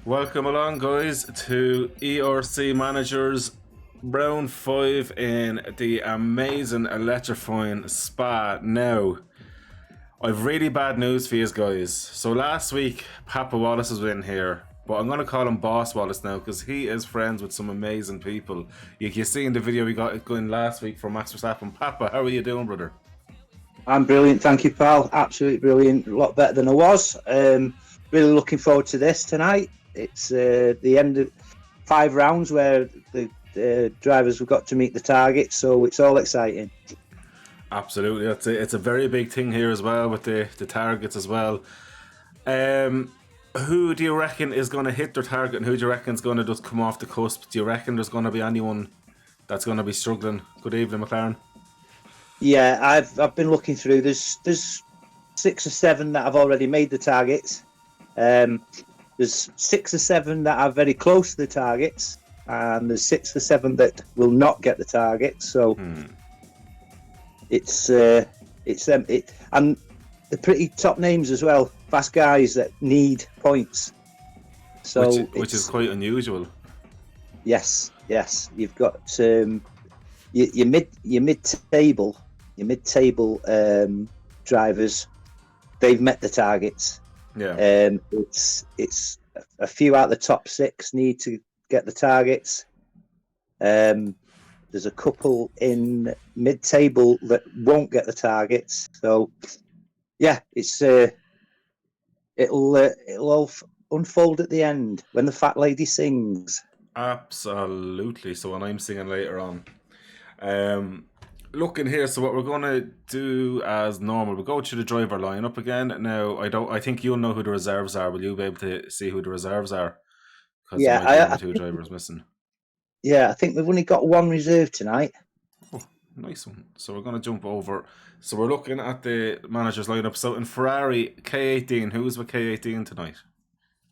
Welcome along, guys, to ERC Managers Round 5 in the amazing, electrifying Spa. Now, I've really bad news for you guys. So last week, Papa Wallace was in here, but I'm going to call him Boss Wallace now because he is friends with some amazing people. You see in the video we got going last week from Max Verstappen. Papa, how are you doing, brother? I'm brilliant, thank you, pal. Absolutely brilliant. A lot better than I was. Really looking forward to this tonight. It's the end of 5 rounds where the drivers have got to meet the target, so it's all exciting. Absolutely, it's a very big thing here as well with the targets as well. Who do you reckon is going to hit their target, and who do you reckon is going to just come off the cusp? Do you reckon there's going to be anyone that's going to be struggling? Good evening, McLaren. Yeah, I've been looking through. There's 6 or 7 that have already made the targets. There's 6 or 7 that are very close to the targets, and there's 6 or 7 that will not get the target. So it's them. And the pretty top names as well. Fast guys that need points. So which is quite unusual. Yes. You've got your mid-table drivers. They've met the targets. Yeah. It's a few out of the top 6 need to get the targets. There's a couple in mid-table that won't get the targets. So yeah, it'll all unfold at the end when the fat lady sings. Absolutely. So when I'm singing later on, looking here, so what we're going to do as normal, we'll go through the driver lineup again. Now, I think you'll know who the reserves are. Will you be able to see who the reserves are? Because there might be 1 or 2 drivers missing. Yeah, I think we've only got 1 reserve tonight. Oh, nice one. So we're going to jump over. So we're looking at the managers lineup. So in Ferrari, K18, who's with K18 tonight?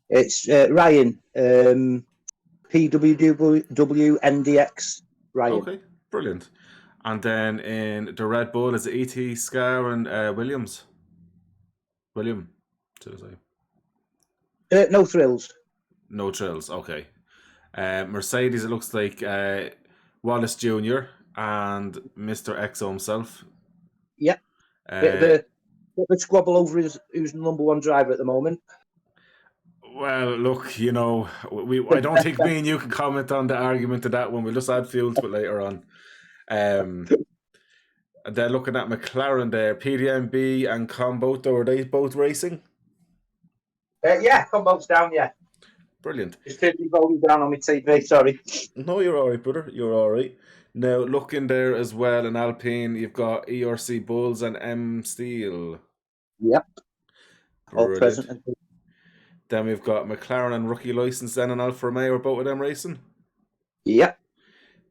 It's Ryan, PWW NDX Ryan. Okay, brilliant. And then in the Red Bull, is it E.T. Scar and Williams? William, should I say? No thrills. No trills, okay. Mercedes, it looks like Wallace Jr. and Mr. Exo himself. Yeah. Bit of a squabble over who's the number 1 driver at the moment. Well, look, I don't think me and you can comment on the argument of that one. We'll just add fuel to it later on. And then looking at McLaren there, PDMB and Comboto, are they both racing? Yeah, Combo's down, yeah. Brilliant. Just turn the volume down on my TV, sorry. No, you're all right, brother. You're all right. Now, looking there as well in Alpine, you've got ERC Bulls and M Steel. Yep. All present. Then we've got McLaren and rookie license then and Alfa Romeo, are both of them racing? Yep.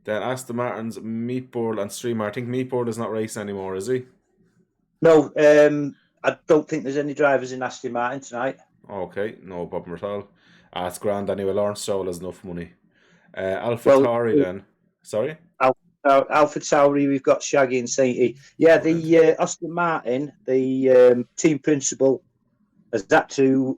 Then Aston Martin's Meatball and Streamer. I think Meatball is not racing anymore, is he? No, I don't think there's any drivers in Aston Martin tonight. Okay, no problem at all. It's grand anyway. Lawrence Stroll has enough money. AlphaTauri then. Sorry? Alpha Tauri, we've got Shaggy and Sainty. Yeah, the Aston Martin, the team principal, has had to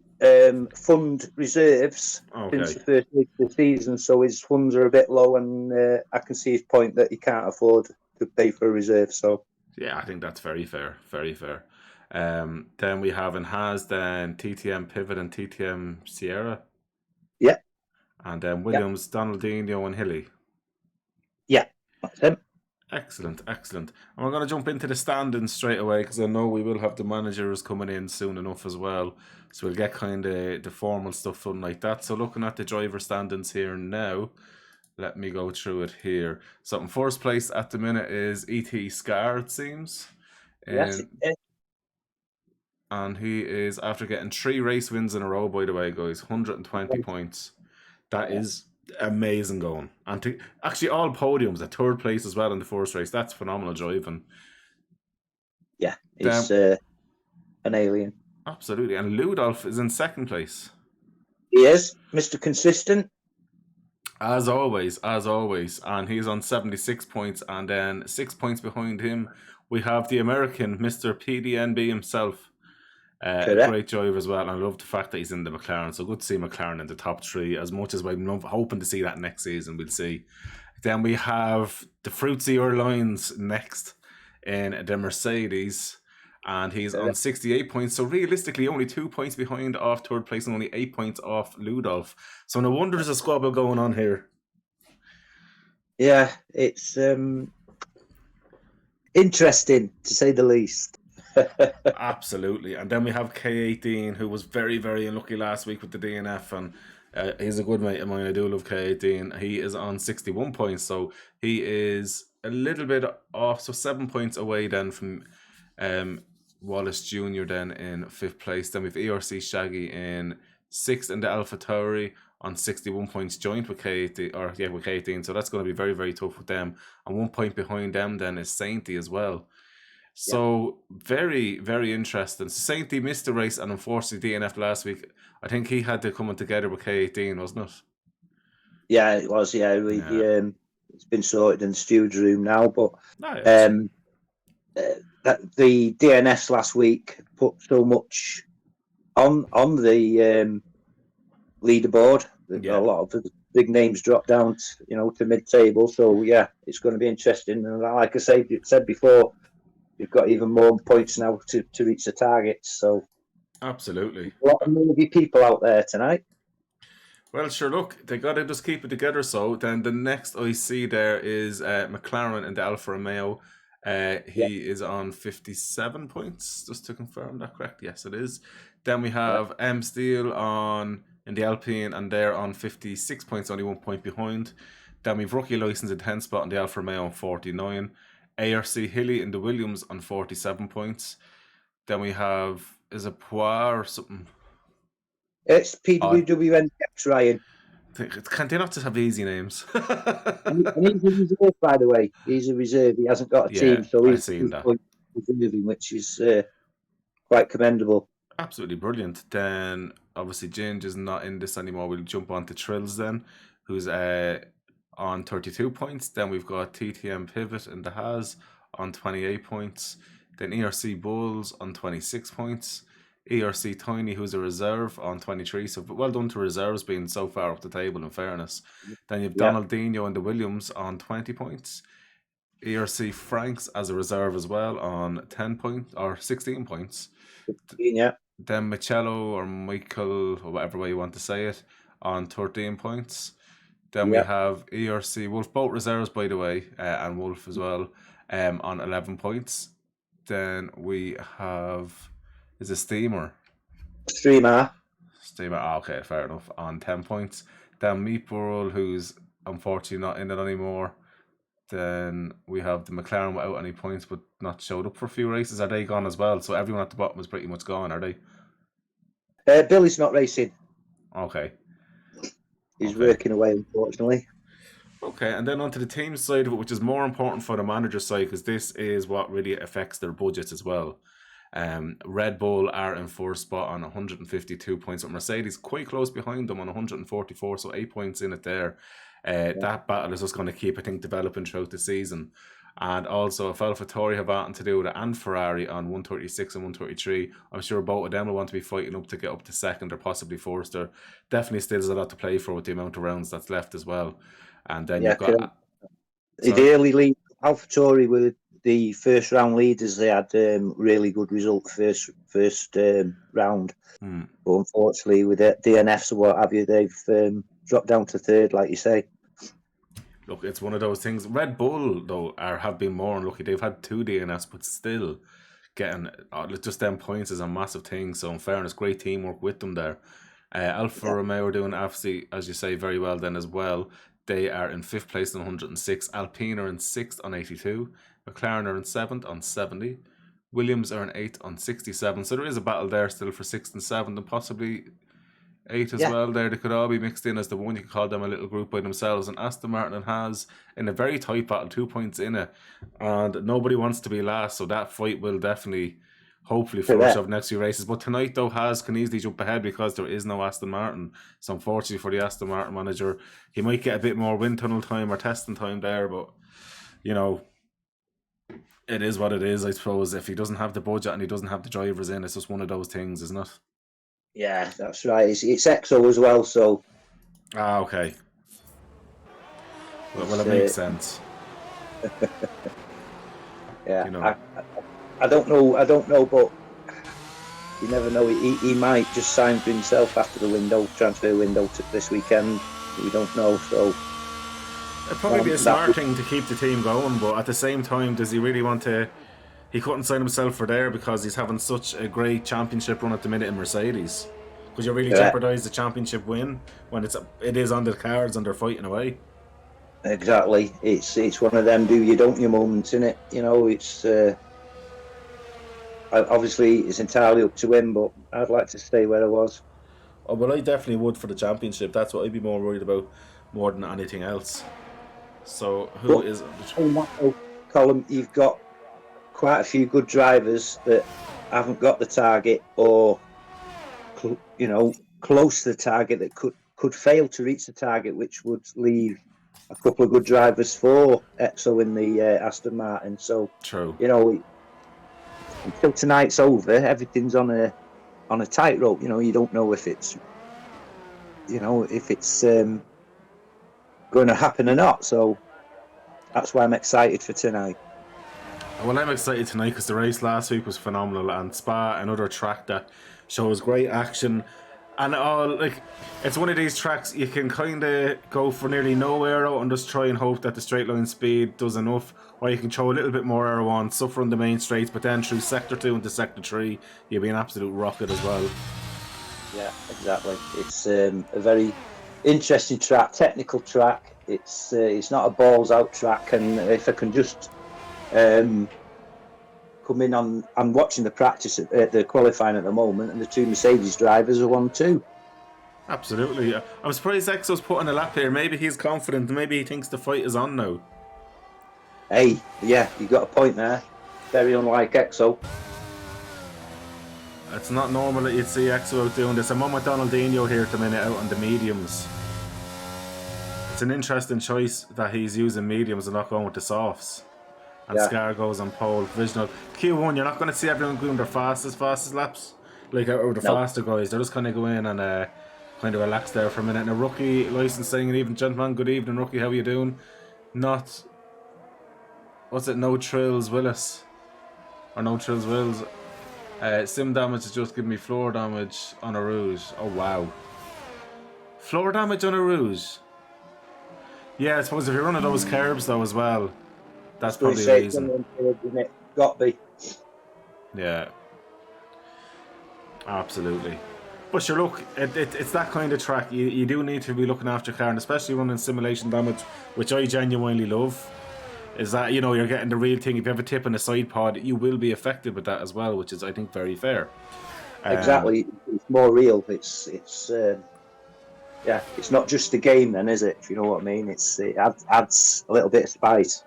fund reserves since the first week of the season, so his funds are a bit low, and I can see his point that he can't afford to pay for a reserve. So yeah, I think that's very fair. Very fair. Then we have in Haas, then TTM Pivot and TTM Sierra. Yeah. And then Williams, Donaldinho and Hilly. Yeah, that's him. Excellent. And we're going to jump into the standings straight away because I know we will have the managers coming in soon enough as well. So we'll get kind of the formal stuff done like that. So looking at the driver standings here now, let me go through it here. So in first place at the minute is E.T. Scar, it seems. Yes. And he is, after getting 3 race wins in a row, by the way, guys, 120 points. That is amazing going. And actually all podiums at 3rd place as well in the first race. That's phenomenal driving. Yeah, he's an alien. Absolutely. And Ludolf is in 2nd place. He is, Mr. Consistent. As always. And he's on 76 points. And then 6 points behind him, we have the American, Mr. PDNB himself. A great driver as well, and I love the fact that he's in the McLaren. So good to see McLaren in the top three. As much as I'm hoping to see that next season, we'll see. Then we have the Fruitsier Lines next in the Mercedes, and he's on 68 points. So realistically, only 2 points behind off third place and only 8 points off Ludolf. So no wonder there's a squabble going on here. Yeah, it's interesting to say the least. Absolutely. And then we have K18, who was very, very unlucky last week with the DNF, and he's a good mate of mine. I do love K18. He is on 61 points, so he is a little bit off, so 7 points away then from Wallace Jr. then in 5th place. Then we have ERC Shaggy in 6th in the Alpha Tauri on 61 points, joint with K18, with K18. So that's going to be very, very tough with them. And 1 point behind them then is Sainty as well. So very, very interesting. Sainty missed the race and unfortunately DNF last week. I think he had to come together with K18, wasn't it? Yeah, it was. Yeah, it's been sorted in the steward's room now. But the DNS last week put so much on the leaderboard. A lot of the big names dropped down, to mid-table. So yeah, it's going to be interesting. And like I said before, you've got even more points now to reach the targets. So absolutely, a lot of movie people out there tonight. Well, sure. Look, they got to just keep it together. So then the next I see there is McLaren in the Alfa Romeo. He is on 57 points, just to confirm that correct. Yes, it is. Then we have M Steele in the Alpine, and they're on 56 points, only 1 point behind. Then we've rookie license in 10th spot in the Alfa Romeo on 49. ARC Hilly in the Williams on 47 points. Then we have, is it Poir or something? It's PWWNX Ryan. Can they not just have easy names? And he's a reserve, by the way. He's a reserve. He hasn't got a team, so he's reserving, which is quite commendable. Absolutely brilliant. Then obviously Ginge is not in this anymore. We'll jump on to Trills then, who's on 32 points. Then we've got TTM Pivot in the Haas on 28 points. Then ERC Bulls on 26 points. ERC Tiny, who's a reserve, on 23. So well done to reserves being so far up the table, in fairness. Then you have Donaldinho in the Williams on 20 points. ERC Franks as a reserve as well on 10 points or 16 points. 16, yeah. Then Michello or Michael, or whatever way you want to say it, on 13 points. Then we have ERC Wolf, both reserves by the way, and Wolf as well, on 11 points. Then we have, is a Streamer, okay, fair enough, on 10 points. Then Meatball, who's unfortunately not in it anymore. Then we have the McLaren without any points but not showed up for a few races. Are they gone as well? So everyone at the bottom is pretty much gone, are they? Billy's not racing. Okay. He's working away, unfortunately. Okay, and then onto the team side of it, which is more important for the manager side, because this is what really affects their budgets as well. Red Bull are in 4th spot on 152 points, but Mercedes quite close behind them on 144, so 8 points in it there. That battle is just going to keep, I think, developing throughout the season. And also, if AlphaTauri have anything to do with it, and Ferrari on 136 and 133, I'm sure both of them will want to be fighting up to get up to second or possibly first. There definitely still is a lot to play for with the amount of rounds that's left as well. And then you've got the early lead. AlphaTauri were the first round leaders. They had really good result first round. But unfortunately, with the DNFs or what have you, they've dropped down to third, like you say. Look, it's one of those things. Red Bull, though, have been more unlucky. They've had 2 DNFs, but still getting just them points is a massive thing. So, in fairness, great teamwork with them there. Alfa Romeo are doing, obviously, as you say, very well then as well. They are in 5th place on 106. Alpine are in 6th on 82. McLaren are in 7th on 70. Williams are in 8th on 67. So there is a battle there still for 6th and 7th and possibly 8 as well there. They could all be mixed in as the one. You could call them a little group by themselves. And Aston Martin has in a very tight battle, 2 points in it. And nobody wants to be last. So that fight will definitely, hopefully, flourish over the next few races. But tonight, though, Haas can easily jump ahead because there is no Aston Martin. So unfortunately for the Aston Martin manager, he might get a bit more wind tunnel time or testing time there. But, It is what it is, I suppose. If he doesn't have the budget and he doesn't have the drivers in, it's just one of those things, isn't it? Yeah, that's right. It's EXO as well, so. Ah, okay. Well, it makes sense. Yeah, you know. I don't know, but you never know. He might just sign for himself after the transfer window this weekend. We don't know, so. It'd probably be a smart thing to keep the team going, but at the same time, does he really want to? He couldn't sign himself for there because he's having such a great championship run at the minute in Mercedes. Because you really jeopardise the championship win when it is on the cards and they're fighting away. Exactly. It's one of them do you don't you moments, isn't it? You know, it's obviously it's entirely up to him, but I'd like to stay where I was. Oh, well, I definitely would for the championship. That's what I'd be more worried about more than anything else. So who is on that column? You've got quite a few good drivers that haven't got the target, or close to the target, that could fail to reach the target, which would leave a couple of good drivers for EXO in the Aston Martin. So true. Until tonight's over, everything's on a tightrope. You don't know if it's going to happen or not. So that's why I'm excited for tonight. Well, I'm excited tonight because the race last week was phenomenal, and Spa, another track that shows great action. And it's one of these tracks you can kind of go for nearly no aero and just try and hope that the straight line speed does enough, or you can throw a little bit more aero on, suffer on the main straights, but then through sector 2 into sector 3 you'll be an absolute rocket as well. Yeah, exactly. It's a very interesting track, technical track. It's not a balls out track, and if I can just come in on, I'm watching the practice at the qualifying at the moment, and the two Mercedes drivers are 1-2. Absolutely. I'm surprised EXO's putting a lap here. Maybe he's confident, maybe he thinks the fight is on now. Hey, yeah, you got a point there. Very unlike EXO. It's not normal that you'd see EXO out doing this. I'm on with Donaldinho here at the minute out on the mediums. It's an interesting choice that he's using mediums and not going with the softs. And Scar goes on pole, provisional. Q1, you're not going to see everyone doing their fastest laps. Like, or the faster guys. They're just kind of go in and kind of relax there for a minute. And a rookie licensing, and even gentleman, good evening, rookie, how are you doing? Not, what's it, no Trills Willis? Or no Trills Wills? Sim damage is just giving me floor damage on a Rouge. Oh, wow. Floor damage on a Rouge? Yeah, I suppose if you're running those curbs, though, as well, that's probably the reason. Got be. Yeah. Absolutely. But sure, look, it's that kind of track. You do need to be looking after your car, and especially running simulation damage, which I genuinely love. Is that, you're getting the real thing. If you have a tip in a side pod, you will be affected with that as well, which is, I think, very fair. Exactly. It's more real. It's not just a game then, is it? If you know what I mean. It adds a little bit of spice.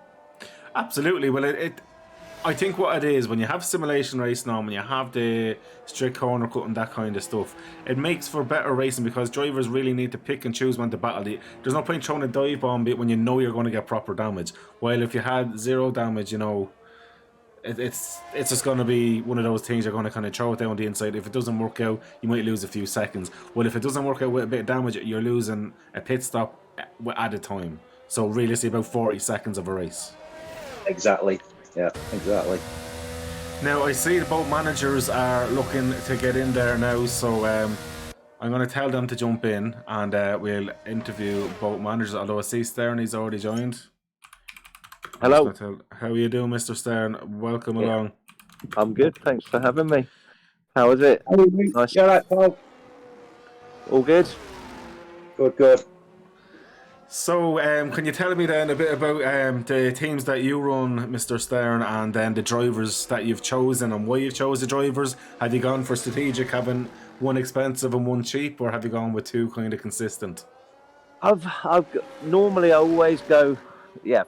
Absolutely. Well, I think what it is, when you have simulation racing on, when you have the strict corner cut and that kind of stuff, it makes for better racing because drivers really need to pick and choose when to battle. There's no point throwing a dive bomb when you know you're going to get proper damage. While if you had zero damage, it's just going to be one of those things you're going to kind of throw it down the inside. If it doesn't work out, you might lose a few seconds. Well, if it doesn't work out with a bit of damage, you're losing a pit stop at a time. So realistically, about 40 seconds of a race. Exactly. Yeah, exactly. Now, I see the boat managers are looking to get in there now, so I'm going to tell them to jump in and we'll interview boat managers, although I see Stern, he's already joined. Hello. How are you doing, Mr. Stern? Welcome along. I'm good, thanks for having me. How is it? Nice. You alright, Paul? All good? Good. So, can you tell me then a bit about the teams that you run, Mr. Stern, and then the drivers that you've chosen and why you've chosen the drivers? Have you gone for strategic, having one expensive and one cheap, or have you gone with two kind of consistent? Normally I always go,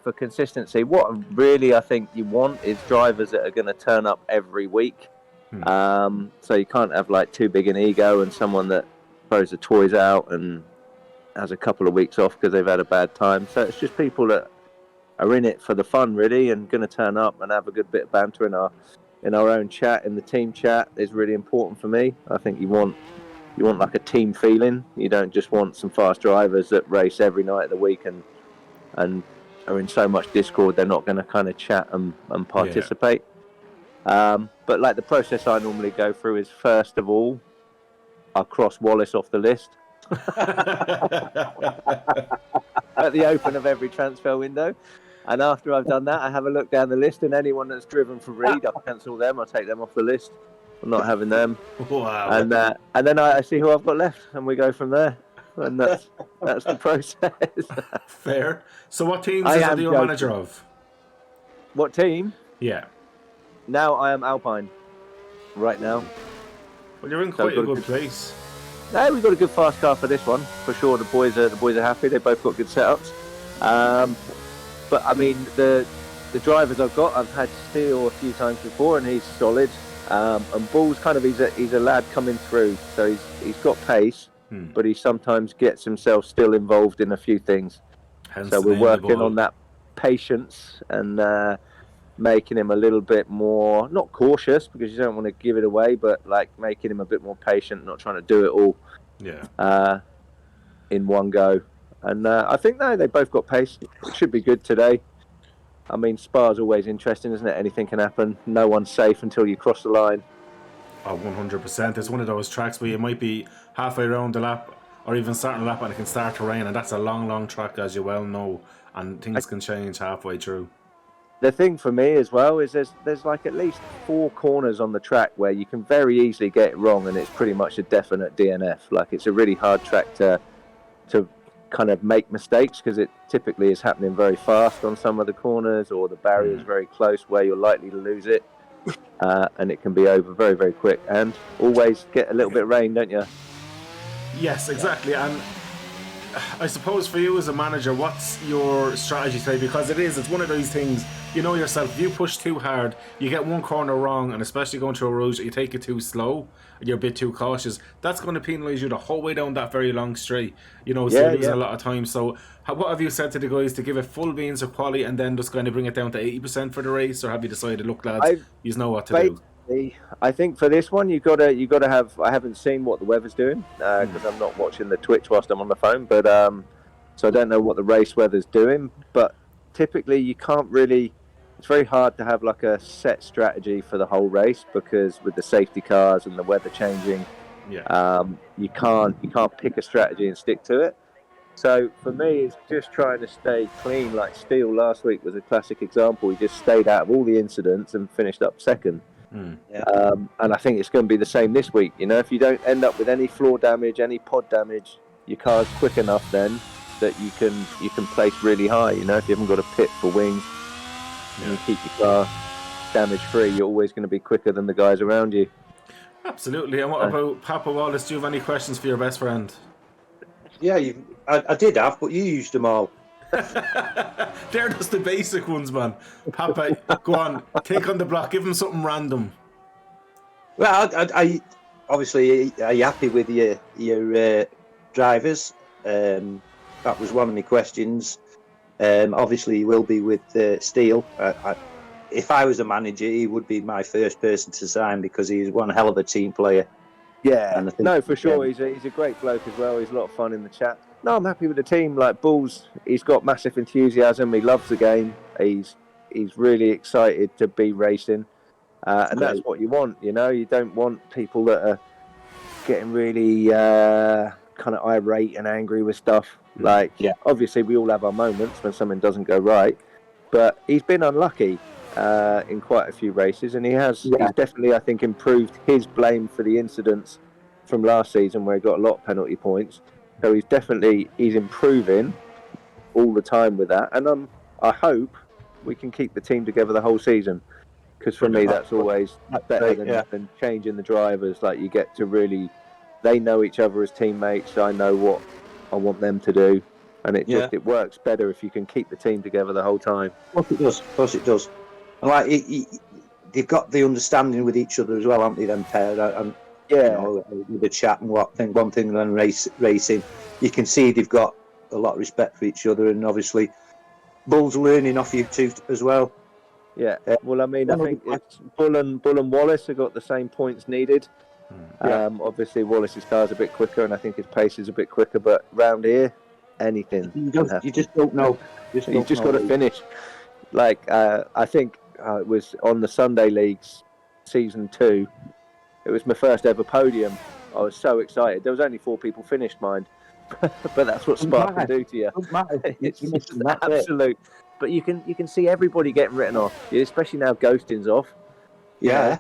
for consistency. What really I think you want is drivers that are going to turn up every week. So you can't have like too big an ego and someone that throws the toys out and has a couple of weeks off because they've had a bad time. So it's just people that are in it for the fun, really, and going to turn up and have a good bit of banter in our own chat, in the team chat, is really important for me. I think you want like a team feeling. You don't just want some fast drivers that race every night of the week and are in so much discord they're not going to kind of chat and participate. But like the process I normally go through is, first of all, I'll cross Wallace off the list at the open of every transfer window. And after I've done that, I have a look down the list, and anyone that's driven for Reed, I'll cancel them. I'll take them off the list. I'm not having them. Wow. And then I see who I've got left, and we go from there. And that's the process. Fair. So what teams are you a manager of? What team? Yeah. Now I am Alpine. Right now. Well, you're in quite a good place. No, we've got a good fast car for this one, for sure. The boys are happy. They both got good setups. But I mean, the drivers I've got, I've had Steele a few times before, and he's solid. And Bull's kind of he's a lad coming through, so he's got pace, but he sometimes gets himself still involved in a few things. Hence so we're working on that patience and making him a little bit more, not cautious because you don't want to give it away, but like making him a bit more patient, not trying to do it all in one go. And I think they both got pace. It should be good today. I mean, Spa's always interesting, isn't it? Anything can happen. No one's safe until you cross the line. Oh, 100%. It's one of those tracks where you might be halfway around the lap or even starting the lap and it can start to rain, and that's a long, long track, as you well know, and things can change halfway through. The thing for me as well is there's like at least 4 corners on the track where you can very easily get it wrong, and it's pretty much a definite DNF. Like, it's a really hard track to kind of make mistakes because it typically is happening very fast on some of the corners, or the barrier is very close where you're likely to lose it, and it can be over very, very quick. And always get a little bit of rain, don't you? Yes, exactly. And I suppose for you as a manager, what's your strategy today? Because it's one of those things, you know yourself, if you push too hard, you get one corner wrong, and especially going through a route, you take it too slow, you're a bit too cautious, that's going to penalise you the whole way down that very long straight, so you're losing a lot of time. So what have you said to the guys, to give it full beans of quality and then just kind of bring it down to 80% for the race, or have you decided, look lads, you know what to do? I think for this one, you gotta have. I haven't seen what the weather's doing because I'm not watching the Twitch whilst I'm on the phone, but so I don't know what the race weather's doing. But typically, you can't really. It's very hard to have like a set strategy for the whole race because with the safety cars and the weather changing, you can't pick a strategy and stick to it. So for me, it's just trying to stay clean. Like Steele last week was a classic example. He just stayed out of all the incidents and finished up second. And I think it's going to be the same this week. If you don't end up with any floor damage, any pod damage, your car's quick enough then that you can place really high. If you haven't got a pit for wings and you keep your car damage free, you're always going to be quicker than the guys around you. Absolutely. And what about Papa Wallace? Do you have any questions for your best friend? Yeah, I did have, but you used them all. They're just the basic ones, man. Papa, go on, take on the block, give him something random. Well, I obviously, are you happy with your drivers? That was one of my questions. Obviously, you will be with Steele. If I was a manager, he would be my first person to sign because he's one hell of a team player. Yeah, no, for sure. He's a great bloke as well. He's a lot of fun in the chat. No, I'm happy with the team. Like Bulls, he's got massive enthusiasm. He loves the game. He's really excited to be racing, and that's what you want. You don't want people that are getting really kind of irate and angry with stuff. Like, obviously, we all have our moments when something doesn't go right, but he's been unlucky in quite a few races, and he's definitely, I think, improved his blame for the incidents from last season where he got a lot of penalty points. So he's improving all the time with that, and I hope we can keep the team together the whole season, because for me that's always better than changing the drivers. Like, you get to really, they know each other as teammates. I know what I want them to do, and it works better if you can keep the team together the whole time. Of course it does. And like they've got the understanding with each other as well, haven't they? Them pair. With the chat and one thing and racing, you can see they've got a lot of respect for each other, and obviously Bull's learning off you too as well. Yeah. Well, I mean, I think it's Bull and Wallace have got the same points needed. Obviously, Wallace's car's a bit quicker, and I think his pace is a bit quicker. But round here, anything. You just don't know. You just got to finish. Like I think it was on the Sunday Leagues season 2. It was my first ever podium. I was so excited. There was only 4 people finished, mind, but that's what Spa can do to you. It's absolute. But you can see everybody getting written off, especially now Ghosting's off. Yeah.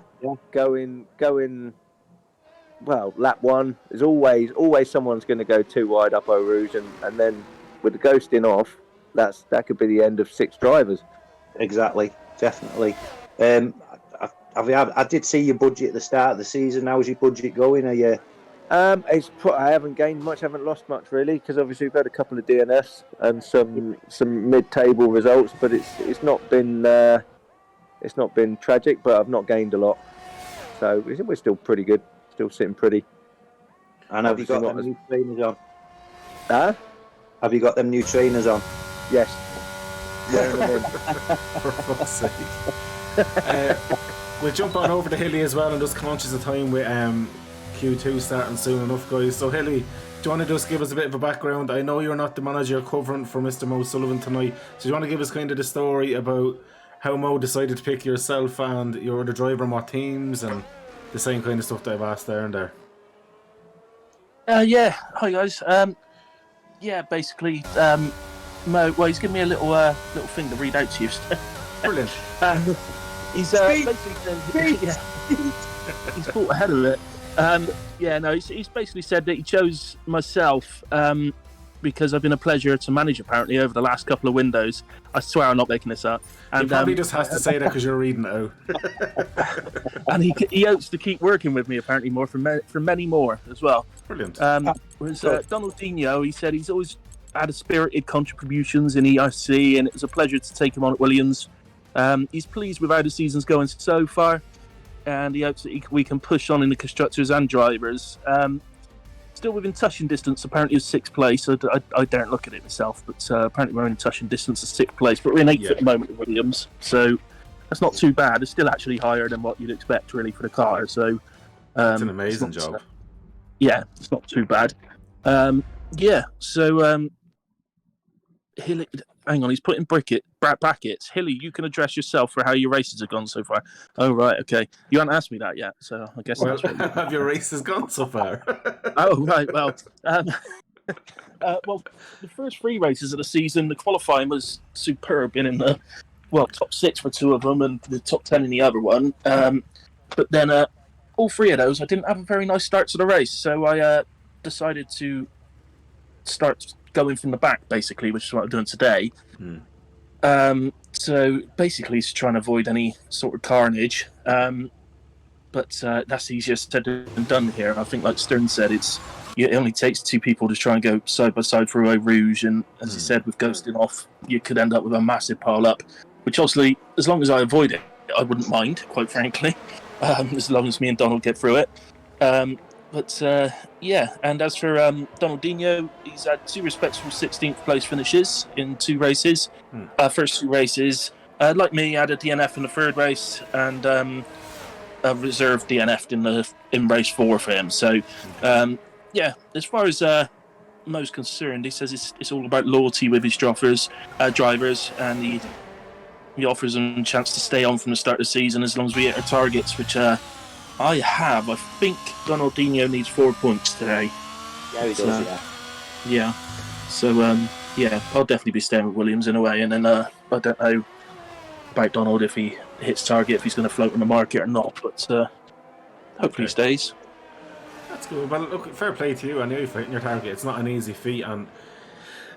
Going. Well, lap 1 is always someone's going to go too wide up Eau Rouge, and then with the Ghosting off, that could be the end of 6 drivers. Exactly, definitely. I did see your budget at the start of the season. How's your budget going? Are you? I haven't gained much, haven't lost much really, because obviously we've had a couple of DNFs and some mid-table results, but it's not been tragic. But I've not gained a lot, so we're still pretty good, still sitting pretty. And have you got them new trainers on? Have you got them new trainers on? Yes. For fuck's sake. We'll jump on over to Hilly as well, and just conscious of time with Q2 starting soon enough, guys. So Hilly, do you want to just give us a bit of a background? I know you're not the manager covering for Mr. Mo Sullivan tonight, so do you want to give us kind of the story about how Mo decided to pick yourself and your other driver and what teams, and the same kind of stuff that I've asked there and there? Yeah, hi guys. Basically, Mo, well, he's given me a little thing to read out to you. Brilliant. He's basically he's thought ahead of it. He's basically said that he chose myself because I've been a pleasure to manage apparently over the last couple of windows. I swear I'm not making this up. And he probably just has to say that because you're reading it out. And he hopes to keep working with me apparently more for many more as well. Brilliant. Whereas Donaldinho, he said he's always had a spirited contributions in ERC, and it was a pleasure to take him on at Williams. He's pleased with how the season's going so far, and he hopes that we can push on in the constructors and drivers. Still within touching distance, apparently of 6th place. I daren't look at it myself, but apparently we're in touching distance of 6th place, but we're in 8th at the moment with Williams, so that's not too bad. It's still actually higher than what you'd expect really for the car, so it's an amazing job. It's not too bad. Hilly, hang on, he's putting brackets. Hilly, you can address yourself for how your races have gone so far. Oh, right, okay. You haven't asked me that yet, so I guess that's what have your races gone so far? Oh, right, well. Well, the first 3 races of the season, the qualifying was superb, being in the top 6 for 2 of them and the top 10 in the other one. But then all 3 of those, I didn't have a very nice start to the race, so I decided to start going from the back, basically, which is what I'm doing today. So basically, it's trying to avoid any sort of carnage. But that's easier said than done here. I think, like Stern said, it only takes 2 people to try and go side by side through Eau Rouge, and as he said, with ghosting off, you could end up with a massive pile up. Which obviously, as long as I avoid it, I wouldn't mind, quite frankly, as long as me and Donald get through it. And as for Donaldinho, he's had 2 respectable 16th place finishes in 2 races. First 2 races, like me, he had a DNF in the 3rd race and a reserve DNF in race 4 for him. So, as far as Mo's concerned, he says it's all about loyalty with his drivers, and he offers them a chance to stay on from the start of the season as long as we hit our targets, which I think Donaldinho needs 4 points today. Yeah, he does, yeah. So, I'll definitely be staying with Williams in a way, and then I don't know about Donald if he hits target, if he's going to float in the market or not, but hopefully he stays. That's good. Well, look, fair play to you. I know you're hitting your target. It's not an easy feat, and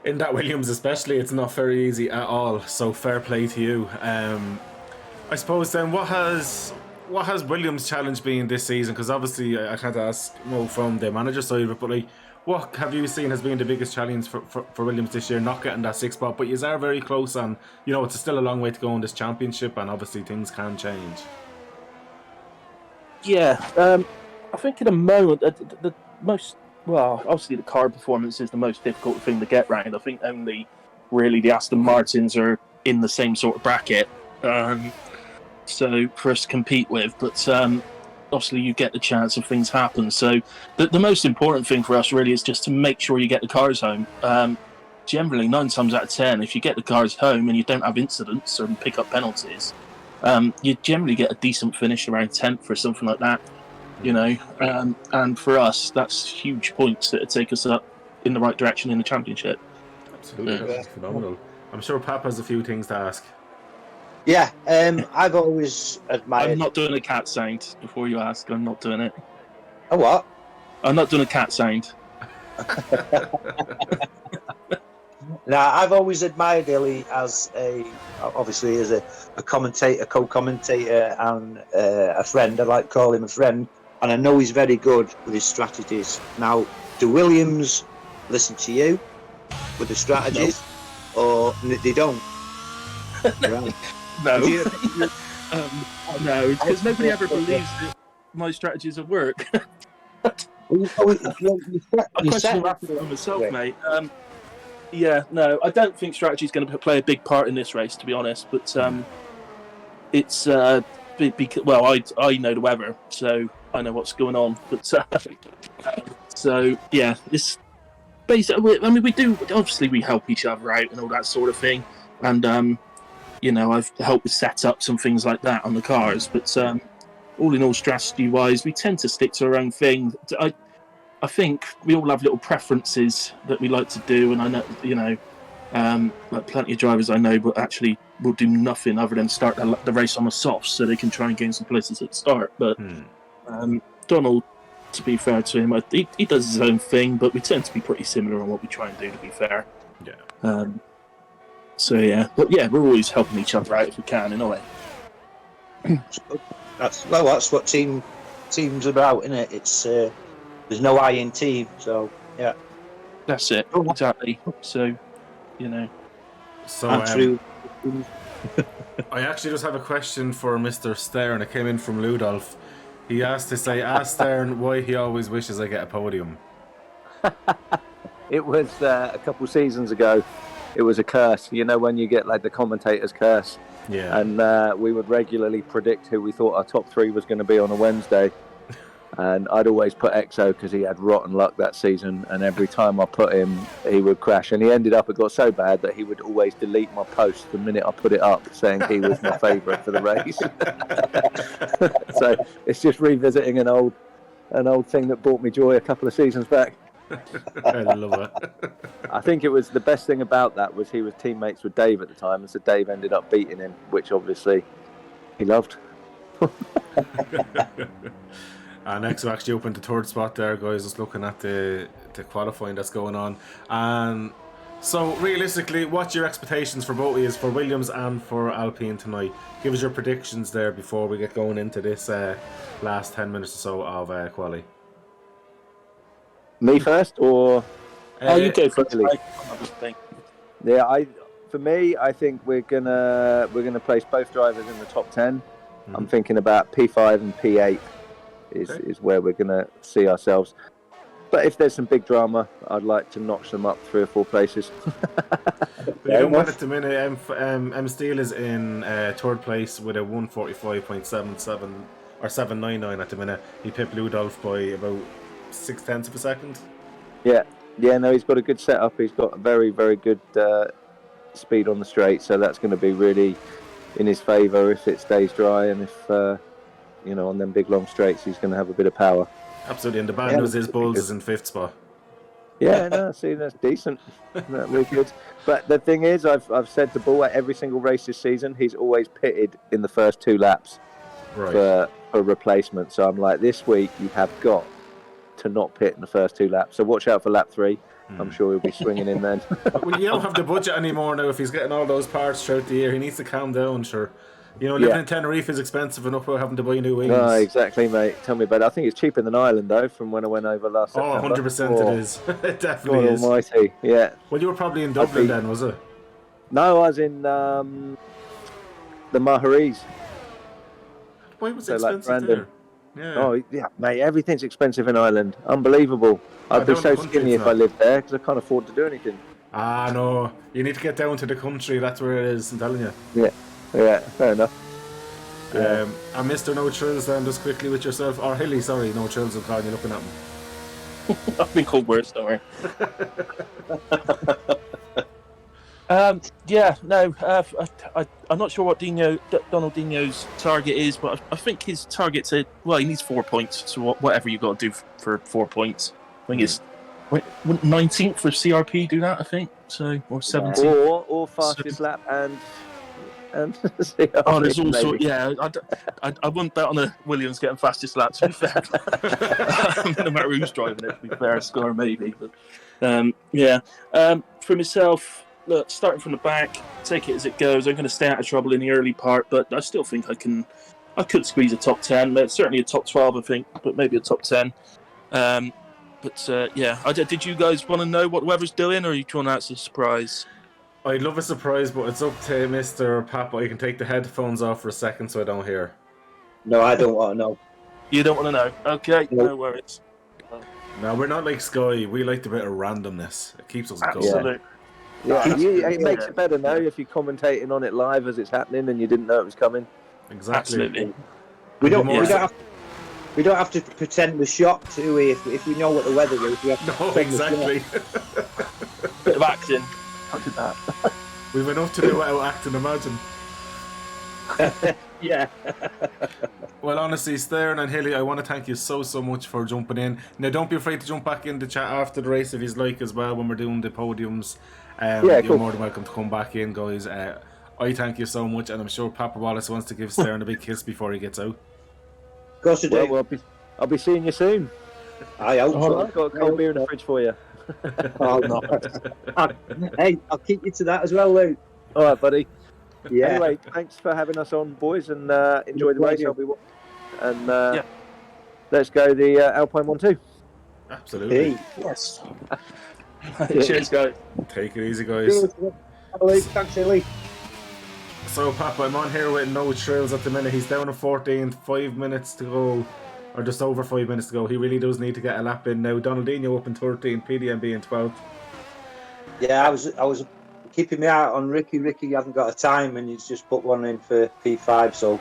in that Williams especially, it's not very easy at all, so fair play to you. I suppose then, what has Williams' challenge been this season? Because obviously I can't ask Mo from the manager side of it, but what have you seen has been the biggest challenge for Williams this year? Not getting that 6th spot, but you are very close, and it's still a long way to go in this championship, and obviously things can change. I think at the moment obviously the car performance is the most difficult thing to get right. I think only really the Aston Martins are in the same sort of bracket, so for us to compete with. But obviously, you get the chance of things happen. So the most important thing for us really is just to make sure you get the cars home. Generally, 9 times out of 10, if you get the cars home and you don't have incidents or pick up penalties, you generally get a decent finish around 10th or something like that. You know, and for us, that's huge points that take us up in the right direction in the championship. Absolutely, that's phenomenal. I'm sure Pap has a few things to ask. Yeah, I've always admired. I'm not doing a cat sound before you ask. I'm not doing it. A what? I'm not doing a cat sound. Now, I've always admired Illy as obviously as a commentator, co-commentator, and a friend. I like to call him a friend, and I know he's very good with his strategies. Now, do Williams listen to you with the strategies, or they don't? Right. No. No, because nobody ever believes that my strategies will work. I question that for myself, mate. Yeah, no, I don't think strategy is going to play a big part in this race, to be honest. But it's well, I know the weather, so I know what's going on. But so yeah, it's basically. I mean, we do obviously we help each other out and all that sort of thing, and you know, I've helped with set up some things like that on the cars. But all in all, strategy-wise, we tend to stick to our own thing. I think we all have little preferences that we like to do, and I know, you know, like plenty of drivers I know, but actually will do nothing other than start the race on the softs so they can try and gain some places at the start. But Donald, to be fair to him, he does his own thing, but we tend to be pretty similar on what we try and do, to be fair. Yeah. So yeah, but yeah, we're always helping each other out if we can, in a way. That's what teams about, isn't it? It's there's no I in team, so yeah. That's it, exactly. So, you know. So I actually just have a question for Mr. Stern. It came in from Ludolf. He asked to say, ask Stern why he always wishes I get a podium. It was a couple seasons ago. It was a curse, you know, when you get like the commentator's curse. Yeah. And we would regularly predict who we thought our top 3 was going to be on a Wednesday. And I'd always put EXO because he had rotten luck that season. And every time I put him, he would crash. And he ended up, it got so bad that he would always delete my post the minute I put it up, saying he was my favourite for the race. So it's just revisiting an old thing that brought me joy a couple of seasons back. I love it. I think it was the best thing about that was he was teammates with Dave at the time, and so Dave ended up beating him, which obviously he loved. Next we actually opened the 3rd spot there, guys, just looking at the qualifying that's going on. And so realistically, what's your expectations for both of you, for Williams and for Alpine tonight? Give us your predictions there before we get going into this last 10 minutes or so of quali. Me first, or you go first. Yeah, I think we're gonna place both drivers in the top 10. Mm-hmm. I'm thinking about P5 and P8 is where we're gonna see ourselves. But if there's some big drama, I'd like to notch them up 3 or 4 places. We don't want it to minute. M Steele is in 3rd place with a 145.77 or 799 at the minute. He pipped Ludolf by about 0.6 of a second. Yeah, no, he's got a good setup. He's got a very, very good speed on the straight, so that's going to be really in his favour if it stays dry, and if you know, on them big long straights, he's going to have a bit of power. Absolutely, and the bad news is Bulls is in 5th spot. Yeah, no, see, that's decent. We're good. But the thing is, I've said to Bull at every single race this season, he's always pitted in the first 2 laps for replacement. So I'm like, this week you have got to not pit in the first 2 laps. So watch out for lap 3. I'm sure he'll be swinging in then. Well, you don't have the budget anymore now. If he's getting all those parts throughout the year, he needs to calm down, sure. You know, living in Tenerife is expensive enough without having to buy new wings. No, exactly, mate. Tell me about it. I think it's cheaper than Ireland, though, from when I went over last September. 100% it is. It definitely is. Almighty, yeah. Well, you were probably in Dublin then, was it? No, I was in the Maharees. Why was it expensive there? Yeah. Oh, yeah, mate, everything's expensive in Ireland. Unbelievable. I'd be so skinny if I lived there because I can't afford to do anything. Ah, no. You need to get down to the country. That's where it is, I'm telling you. Yeah, fair enough. Yeah. And Mr. No Trills, then, just quickly with yourself. Or Hilly, sorry, No Trills, I'm calling you looking at him. I've been called worse, don't worry. I'm not sure what Donald Dino's target is, but I think his target's he needs 4 points. So whatever you've got to do for 4 points. I think it's 19th for CRP. Do that, I think. So or 17th or fastest lap and CRP, oh, there's also I wouldn't bet on the Williams getting fastest lap. To be fair, no matter who's driving it. To be fair, score maybe, but for myself. Look, starting from the back, take it as it goes. I'm going to stay out of trouble in the early part, but I still think I could squeeze a top 10. Certainly a top 12, I think, but maybe a top 10. Did you guys want to know what the weather's doing, or are you trying out as a surprise? I'd love a surprise, but it's up to Mr. Papa. You can take the headphones off for a second so I don't hear. No, I don't want to know. You don't want to know? Okay, no worries. No, we're not like Sky. We like the bit of randomness. It keeps us going. Absolutely. Yeah, it makes it better now if you're commentating on it live as it's happening and you didn't know it was coming. Exactly. Absolutely. We don't have to pretend we're shocked, do we? If we know what the weather is, we have to exactly. Bit of acting. I did that. We've enough to do without acting, imagine. Yeah. Well, honestly, Stern and Hilly, I want to thank you so much for jumping in. Now, don't be afraid to jump back in the chat after the race if you'd like as well when we're doing the podiums. You're more than welcome to come back in, guys. I thank you so much, and I'm sure Papa Wallace wants to give Stern a big kiss before he gets out. Of course I do. Well, I'll be seeing you soon. I hope so. I've got a cold beer in the fridge for you. Oh, no. Hey, I'll keep you to that as well, Lou. All right, buddy. Yeah. Anyway, thanks for having us on, boys, and enjoy the race. I'll be watching. And let's go the Alpine 1-2. Absolutely. Hey. Yes. Cheers, guys. Take it easy, guys. Thanks, Hilly. So, Papa, I'm on here with No Trills at the minute. He's down to 14th, 5 minutes to go, or just over 5 minutes to go. He really does need to get a lap in now. Donaldinho up in 13th, PDMB in 12th. Yeah, I was keeping me out on Ricky. Ricky hasn't got a time, and he's just put one in for P5, so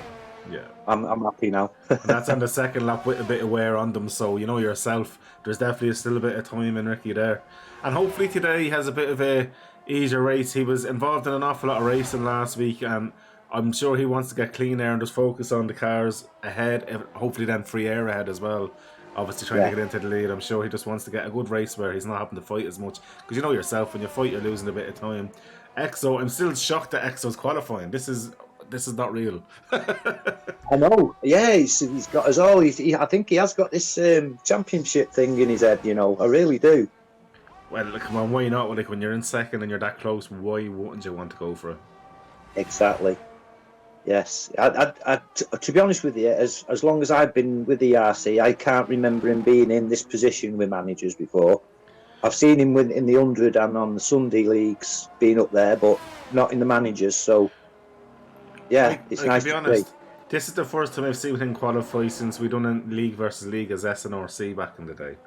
yeah, I'm happy now. And that's on the second lap with a bit of wear on them, so you know yourself, there's definitely still a bit of time in Ricky there. And hopefully today he has a bit of a easier race. He was involved in an awful lot of racing last week, and I'm sure he wants to get clean air and just focus on the cars ahead, hopefully then free air ahead as well. Obviously trying to get into the lead. I'm sure he just wants to get a good race where he's not having to fight as much, because you know yourself, when you fight you're losing a bit of time. Exo, I'm still shocked that Exo's qualifying. This is not real. I know. Yeah, he's got us all. I think he has got this championship thing in his head. You know, I really do. Well, come on, why not? Like, when you're in second and you're that close, why wouldn't you want to go for it? Exactly. Yes. To be honest with you, as long as I've been with the ERC, I can't remember him being in this position with managers before. I've seen him in the 100 and on the Sunday leagues being up there, but not in the managers. So, yeah, it's nice to be honest. This is the first time I've seen him qualify since we done a league versus league as SNRC back in the day.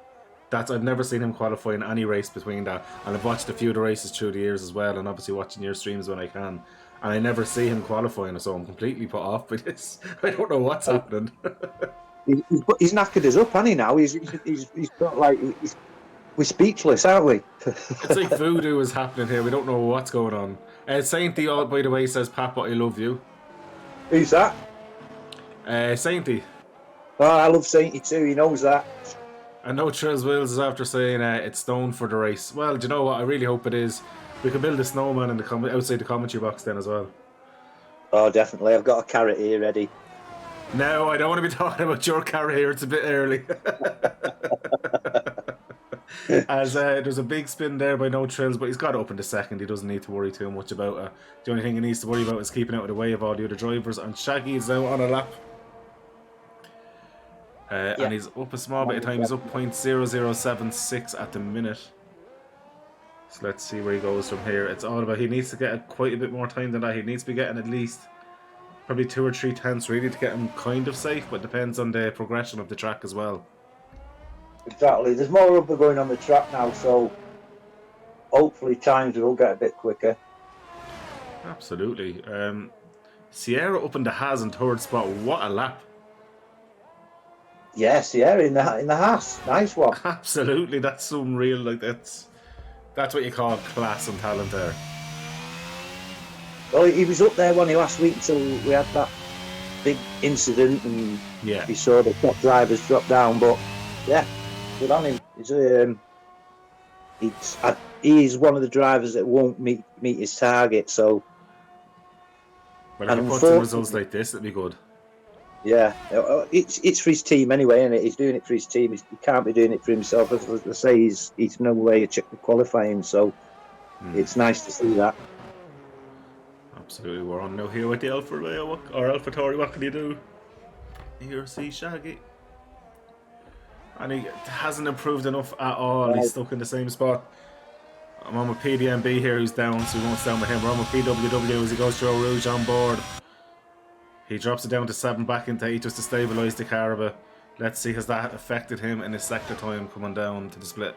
I've never seen him qualify in any race between that, and I've watched a few of the races through the years as well, and obviously watching your streams when I can, and I never see him qualifying, so I'm completely put off by this. I don't know what's happening. He's knackered us up, hasn't he? Now he's got like we're speechless, aren't we? It's like voodoo is happening here. We don't know what's going on. Sainty, by the way, says, Papa, I love you. Who's that? Sainty. Oh, I love Sainty too. He knows that. And No Trills Wills is after saying it's stone for the race. Well, do you know what? I really hope it is. We can build a snowman in outside the commentary box then as well. Oh, definitely. I've got a carrot here ready. No, I don't want to be talking about your carrot here. It's a bit early. As there's a big spin there by No Trills, but he's got it up in the second. He doesn't need to worry too much about it. The only thing he needs to worry about is keeping out of the way of all the other drivers. And Shaggy is now on a lap. And he's up a small bit of time. He's up 0.0076 at the minute. So let's see where he goes from here. It's all about, he needs to get quite a bit more time than that. He needs to be getting at least probably 2 or 3 tenths really to get him kind of safe, but it depends on the progression of the track as well. Exactly. There's more rubber going on the track now, so hopefully times will get a bit quicker. Absolutely. Sierra up in the Has in third spot. What a lap! Yes, yeah, in the Haas, nice one. Absolutely, that's some real like that's what you call class and talent there. Well, he was up there when he last week until we had that big incident, and Yeah, he saw the top drivers drop down. But yeah, good on him. He's one of the drivers that won't meet his target. So, but if he puts in results like this, it'd be good. Yeah, it's for his team anyway, isn't it? He's doing it for his team. He can't be doing it for himself. As I say, he's no way to check the qualifying, so it's nice to see that. Absolutely, we're on now here with the Alfa Romeo or AlphaTauri. What can you do? ERC Shaggy, and he hasn't improved enough at all. He's stuck in the same spot. I'm on with PDMB here, who's down, so we won't stand with him. We're on with PWW as he goes through a Rouge on board. He drops it down to 7, back into 8 just to stabilise the car a bit. Let's see, has that affected him in his sector time coming down to the split?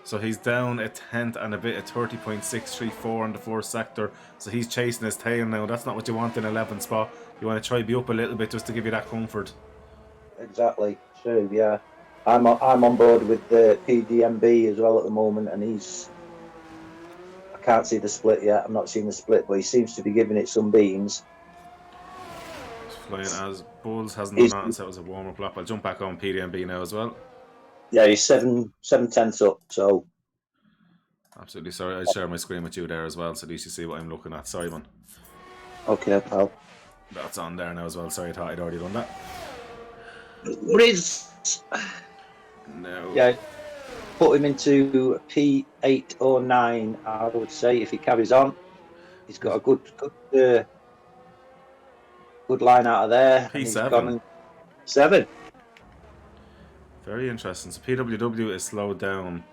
So he's down a tenth and a bit at 30.634 in the first sector. So he's chasing his tail now. That's not what you want in 11th spot. You want to try to be up a little bit just to give you that comfort. Exactly, true, yeah. I'm on board with the PDMB as well at the moment, and I can't see the split yet. I'm not seeing the split, but he seems to be giving it some beans. He's flying as Bulls hasn't done that, and so it was a warm-up lap. I'll jump back on PDMB now as well. Yeah, he's 7/10 up, so... Absolutely, sorry. I share my screen with you there as well, so at least you see what I'm looking at. Sorry, man. Okay, pal. That's on there now as well. Sorry, I thought I'd already done that. Riz! No. Yeah, put him into P8 or 9, I would say, if he carries on. He's got a good line out of there. P7. 7. Very interesting. So PWW is slowed down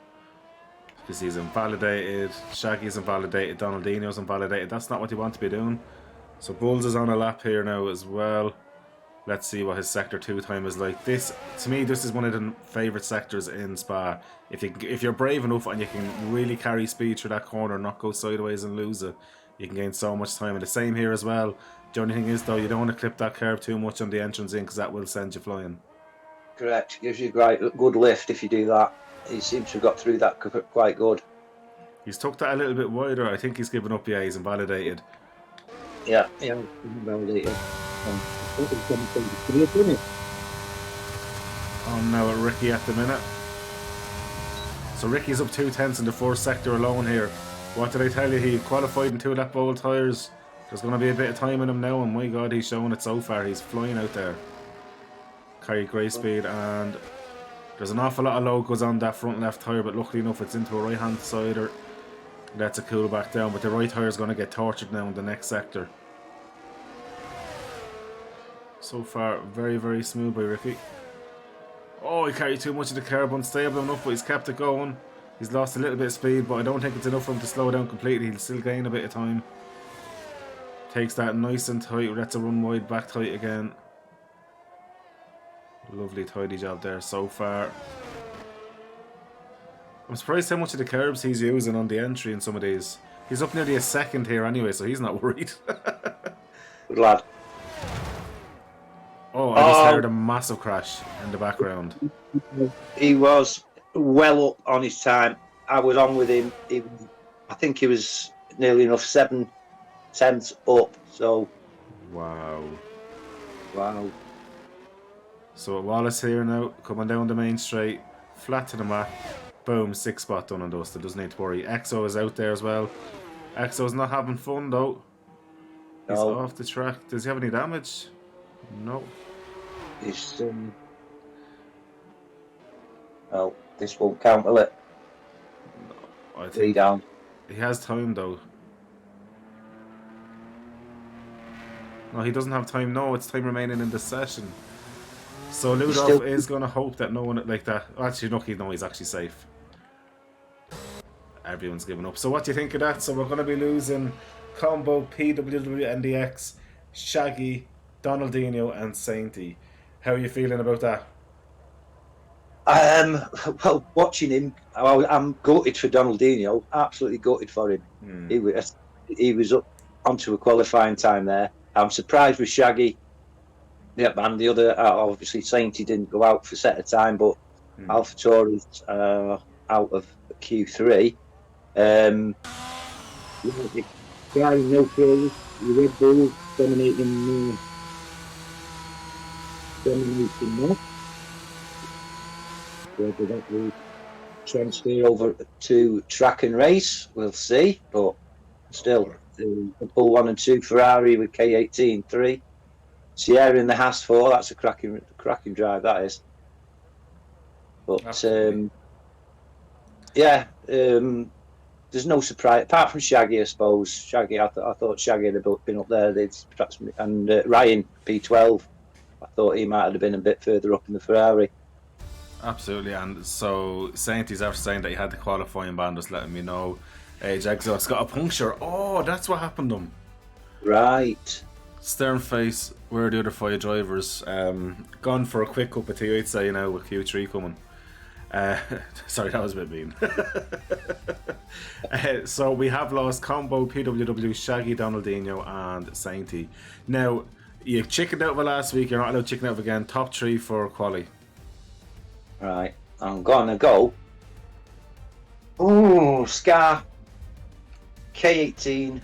because he's invalidated. Shaggy's invalidated. Donaldinho's invalidated. That's not what you want to be doing. So Bulls is on a lap here now as well. Let's see what his sector 2 time is like. This, to me, this is one of the favourite sectors in Spa. If you're brave enough and you can really carry speed through that corner, not go sideways and lose it, you can gain so much time. And the same here as well. The only thing is though, you don't want to clip that curve too much on the entrance in because that will send you flying. Correct. Gives you a good lift if you do that. He seems to have got through that quite good. He's tucked that a little bit wider. I think he's given up. Yeah, he's invalidated. Yeah, invalidated. On now at Ricky at the minute. So Ricky's up 2/10 in the first sector alone here. What did I tell you? He qualified in 2 lap bowl tyres. There's going to be a bit of time in him now, and my God, he's showing it so far. He's flying out there. Carry great speed, and there's an awful lot of logos on that front left tyre, but luckily enough it's into a right hand sider. Lets it cool back down, but the right tyre is going to get tortured now in the next sector. So far, very, very smooth by Ricky. Oh, he carried too much of the curb, unstable enough, but he's kept it going. He's lost a little bit of speed, but I don't think it's enough for him to slow down completely. He'll still gain a bit of time. Takes that nice and tight, lets it run wide, back tight again. Lovely tidy job there so far. I'm surprised how much of the curbs he's using on the entry in some of these. He's up nearly a second here anyway, so he's not worried. Good lad. Oh, I just heard a massive crash in the background. He was well up on his time. I was on with him. I think he was nearly enough 7/10 up. So. Wow. So Wallace here now, coming down the main straight, flat to the mat. Boom, 6 spot done and dusted. Doesn't need to worry. Exo is out there as well. Exo's not having fun though. He's off the track. Does he have any damage? No. He's well, this won't count, will it? No, I think 3 down. He has time though. No, he doesn't have time. No, it's time remaining in the session. So Ludolf is going to hope that no one like that. Actually, no, he's actually safe. Everyone's given up. So what do you think of that? So we're going to be losing Combo, PWW, NDX, Shaggy, Donaldinho, and Sainty. How are you feeling about that? Well, watching him, I'm gutted for Donaldinho. Absolutely gutted for him. He was up onto a qualifying time there. I'm surprised with Shaggy. Yeah, and the other, obviously, Sainty didn't go out for set of time, but AlphaTauri's out of Q3. The guy in no field, the Red Bull dominating that. Whether that will transfer over to track and race, we'll see. But still, Bull 1 and 2 Ferrari with K18 3. Sierra in the Haas 4, that's a cracking drive, that is. But there's no surprise apart from Shaggy, I suppose. Shaggy, I thought Shaggy had been up there. Perhaps, and Ryan P12, I thought he might have been a bit further up in the Ferrari. Absolutely, and so Sainty's after saying that he had the qualifying ban, just letting me know. Exhaust got a puncture. Oh, that's what happened to him. Right. Sternface, where are the other 5 drivers? Gone for a quick cup of tea, I'd say, with Q3 coming. Sorry, that was a bit mean. So we have lost Combo, PWW, Shaggy, Donaldinho, and Sainty. Now, you chickened out of last week, you're not allowed to chicken out again. Top 3 for quali. Right, I'm gonna go. Oh, Scar, K18. Do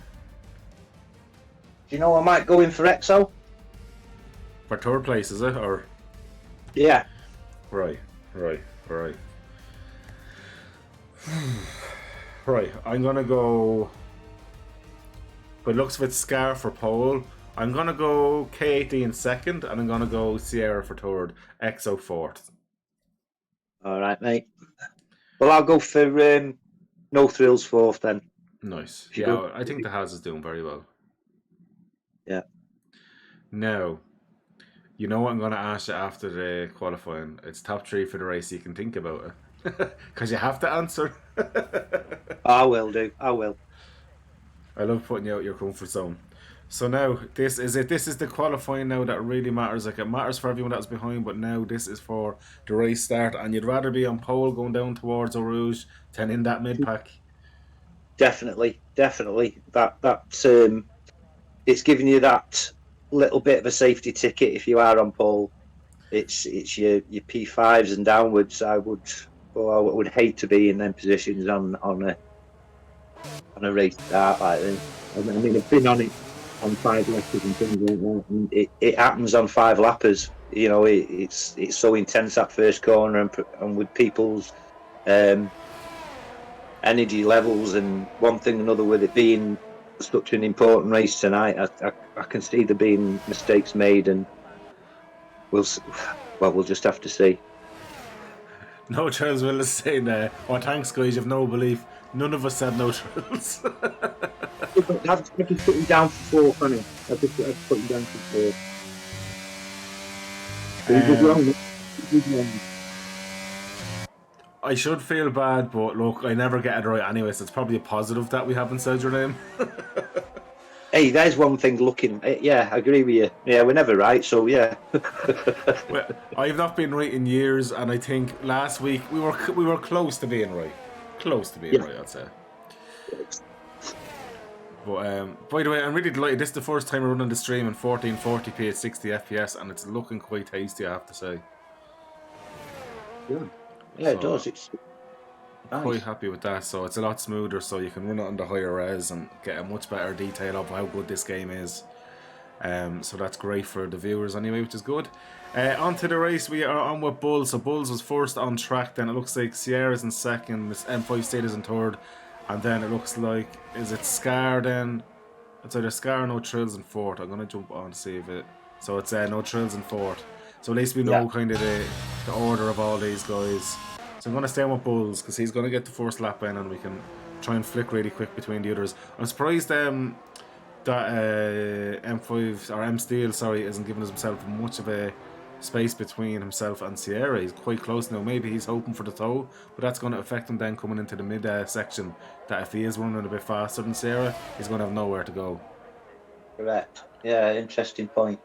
you know I might go in for Exo? For third place, is it? Or yeah. Right. Right, I'm gonna go. But looks of it, Scar for pole. I'm gonna go K18 second, and I'm gonna go Sierra for third, Exo fourth. All right, mate. Well, I'll go for No Thrills fourth then. Nice. Yeah, I think the Haas is doing very well. Yeah. Now, you know what I'm going to ask you after the qualifying? It's top 3 for the race. You can think about it. Because you have to answer. I will do. I will. I love putting you out your comfort zone. So now, this is it. This is the qualifying now that really matters. Like, it matters for everyone that's behind, but now this is for the race start. And you'd rather be on pole going down towards Eau Rouge than in that mid-pack. Definitely. That's it's giving you that little bit of a safety ticket if you are on pole. It's your P5s and downwards. I would hate to be in them positions on a race start like this. I mean, I've been on it on 5 lappers and things like that. And it happens on 5 lappers. You know, it's so intense that first corner, and with people's energy levels and one thing and another, with it being such an important race tonight, I can see there being mistakes made, and we'll just have to see. No Trails will say there. Oh, thanks guys, you've no belief. None of us said no Trails. I've just put him down for 4, honey. I've put him down for 4. I should feel bad, but look, I never get it right anyway, so it's probably a positive that we haven't said your name. Hey, there's one thing looking. Yeah, I agree with you. Yeah, we're never right, so yeah. Well, I've not been right in years, and I think last week we were close to being right. Close to being right, I'd say. But by the way, I'm really delighted. This is the first time we're running the stream in 1440p at 60 FPS, and it's looking quite tasty, I have to say. Yeah, it does. It's nice. Quite happy with that. So it's a lot smoother, so you can run it on the higher res and get a much better detail of how good this game is. So that's great for the viewers anyway, which is good. On to the race, we are on with Bulls. So Bulls was first on track, then it looks like Sierra's in second, M5 State is in third, and then it looks like, is it Scar then? It's either Scar or No Trills in fourth. I'm going to jump on to see if it... So it's No Trills in fourth. So at least we know kind of the order of all these guys. So I'm going to stay on with Bulls because he's going to get the first lap in and we can try and flick really quick between the others. I'm surprised that M5 or M Steel, sorry, isn't giving himself much of a space between himself and Sierra. He's quite close now. Maybe he's hoping for the toe, but that's going to affect him then coming into the mid section. That if he is running a bit faster than Sierra, he's going to have nowhere to go. Correct. Yeah, interesting point.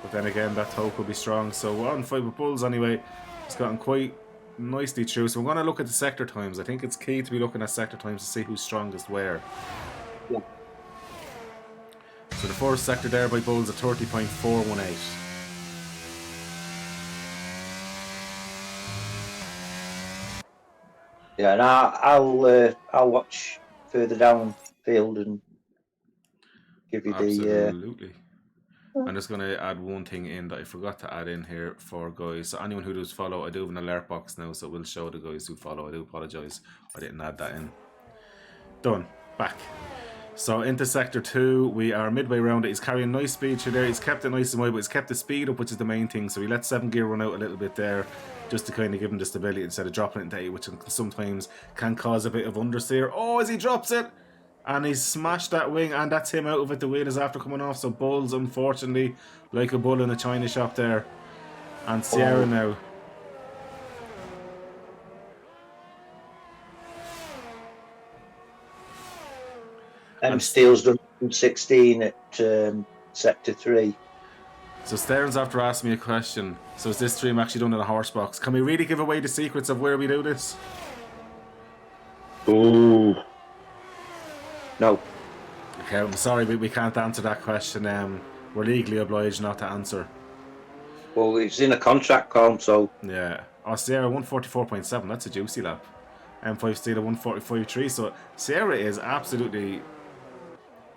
But then again, that toe could be strong. So we're on 5 with bulls anyway. It's gotten quite nicely through. So we're going to look at the sector times. I think it's key to be looking at sector times to see who's strongest where. Yeah. So the first sector there by bulls at 30.418. Yeah, and I'll watch further down field and give you Absolutely. I'm just going to add one thing in that I forgot to add in here for guys. So anyone who does follow, I do have an alert box now, so it will show the guys who follow. I do apologise, I didn't add that in. Done. Back. So into sector 2, we are midway around it. He's carrying nice speed through there. He's kept it nice and wide, but he's kept the speed up, which is the main thing. So he let 7 gear run out a little bit there, just to kind of give him the stability instead of dropping it into 8, which sometimes can cause a bit of understeer. Oh, as he drops it! And he's smashed that wing, and that's him out of it. The wheel is after coming off, so bulls, unfortunately, like a bull in a china shop there. And Sierra now. Steele's done 16 at sector 3. So Stern's after asking me a question. So is this stream actually done in a horse box? Can we really give away the secrets of where we do this? Ooh. No. Okay, I'm sorry, but we can't answer that question. We're legally obliged not to answer. Well, it's in a contract, Colm, so... Yeah. Oh, Sierra 144.7, that's a juicy lap. M5 Steel 145.3, so Sierra is absolutely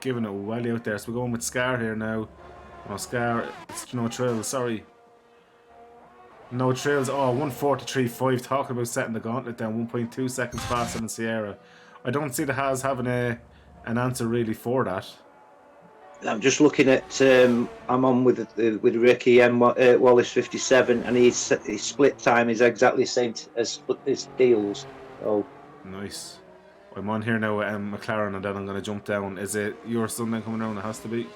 giving it well out there. So we're going with Scar here now. Oh, Scar, it's no trills, sorry. No trills. Oh, 143.5, talking about setting the gauntlet down 1.2 seconds faster than Sierra. I don't see the Haas having an answer really for that. I'm just looking at. I'm on with Ricky M. Wallace 57, and his split time is exactly the same as Steele's. Oh, nice. I'm on here now with McLaren, and then I'm going to jump down. Is it your son then coming around? It has to be.